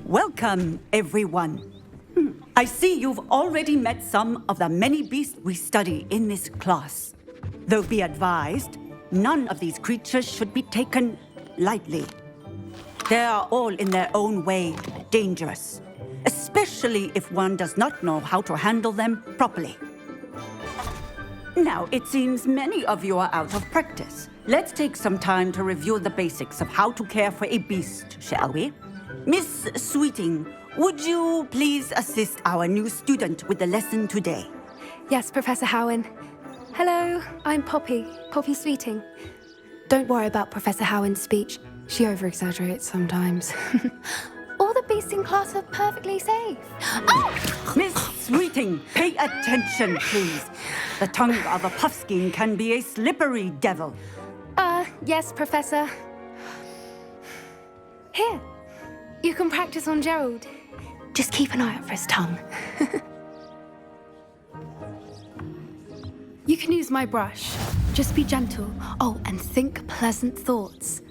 Welcome, everyone. I see you've already met some of the many beasts we study in this class. Though be advised, none of these creatures should be taken lightly. They are all in their own way dangerous, especially especially if one does not know how to handle them properly. Now, it seems many of you are out of practice. Let's take some time to review the basics of how to care for a beast, shall we? Miss Sweeting, would you please assist our new student with the lesson today? Yes, Professor Howen. Hello, I'm Poppy Sweeting. Don't worry about Professor Howen's speech. She over-exaggerates sometimes. All the beasts in class are perfectly safe. Oh! Miss Sweeting, pay attention, please. The tongue of a puffskein can be a slippery devil. Yes, Professor. Here, you can practice on Gerald. Just keep an eye out for his tongue. You can use my brush. Just be gentle. Oh, and think pleasant thoughts.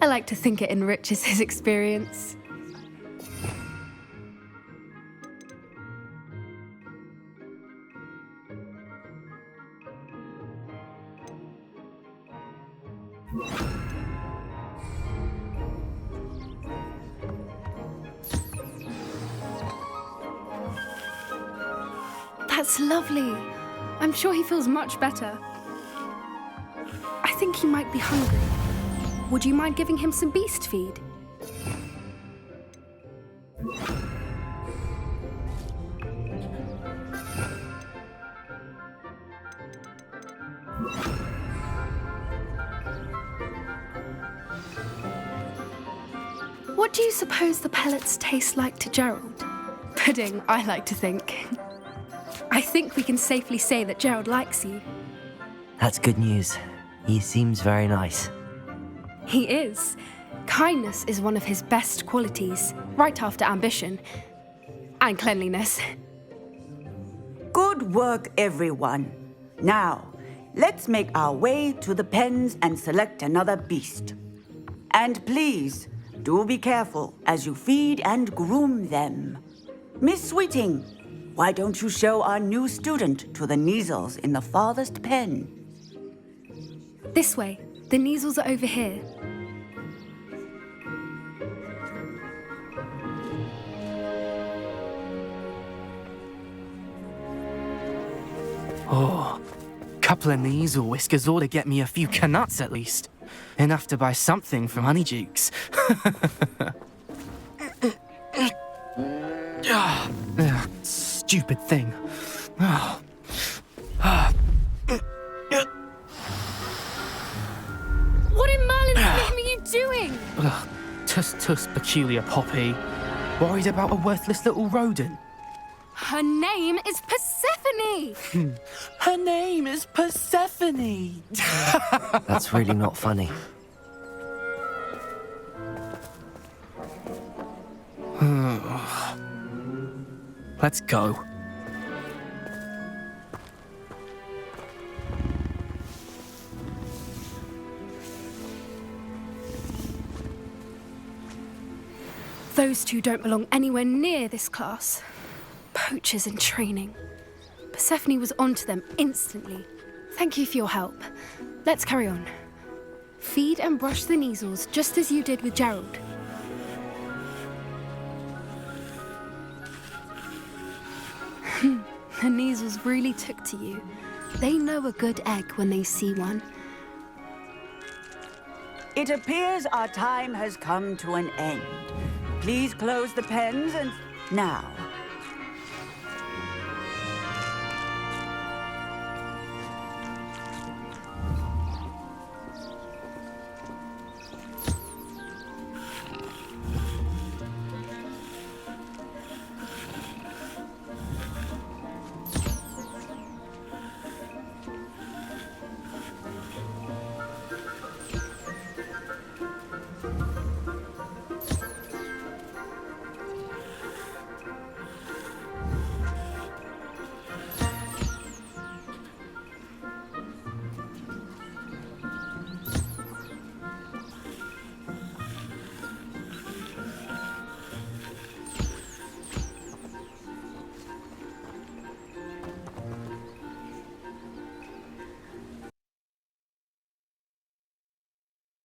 I like to think it enriches his experience. That's lovely. I'm sure he feels much better. I think he might be hungry. Would you mind giving him some beast feed? What do you suppose the pellets taste like to Gerald? Pudding, I like to think. I think we can safely say that Gerald likes you. That's good news. He seems very nice. He is. Kindness is one of his best qualities, right after ambition. And cleanliness. Good work, everyone. Now, let's make our way to the pens and select another beast. And please, do be careful as you feed and groom them. Miss Sweeting, why don't you show our new student to the Neasels in the farthest pen? This way. The Neasels are over here. Oh, couple of Neasel whiskers ought to get me a few canuts at least. Enough to buy something from Honeydukes. Stupid thing. What in Merlin's name are you doing? Tuss, peculiar Poppy. Worried about a worthless little rodent. Her name is Persephone! Her name is Persephone! That's really not funny. Let's go. Those two don't belong anywhere near this class. Poachers in training. Persephone was onto them instantly. Thank you for your help. Let's carry on. Feed and brush the Neasels just as you did with Gerald. The Neasels really took to you. They know a good egg when they see one. It appears our time has come to an end. Please close the pens and... Now,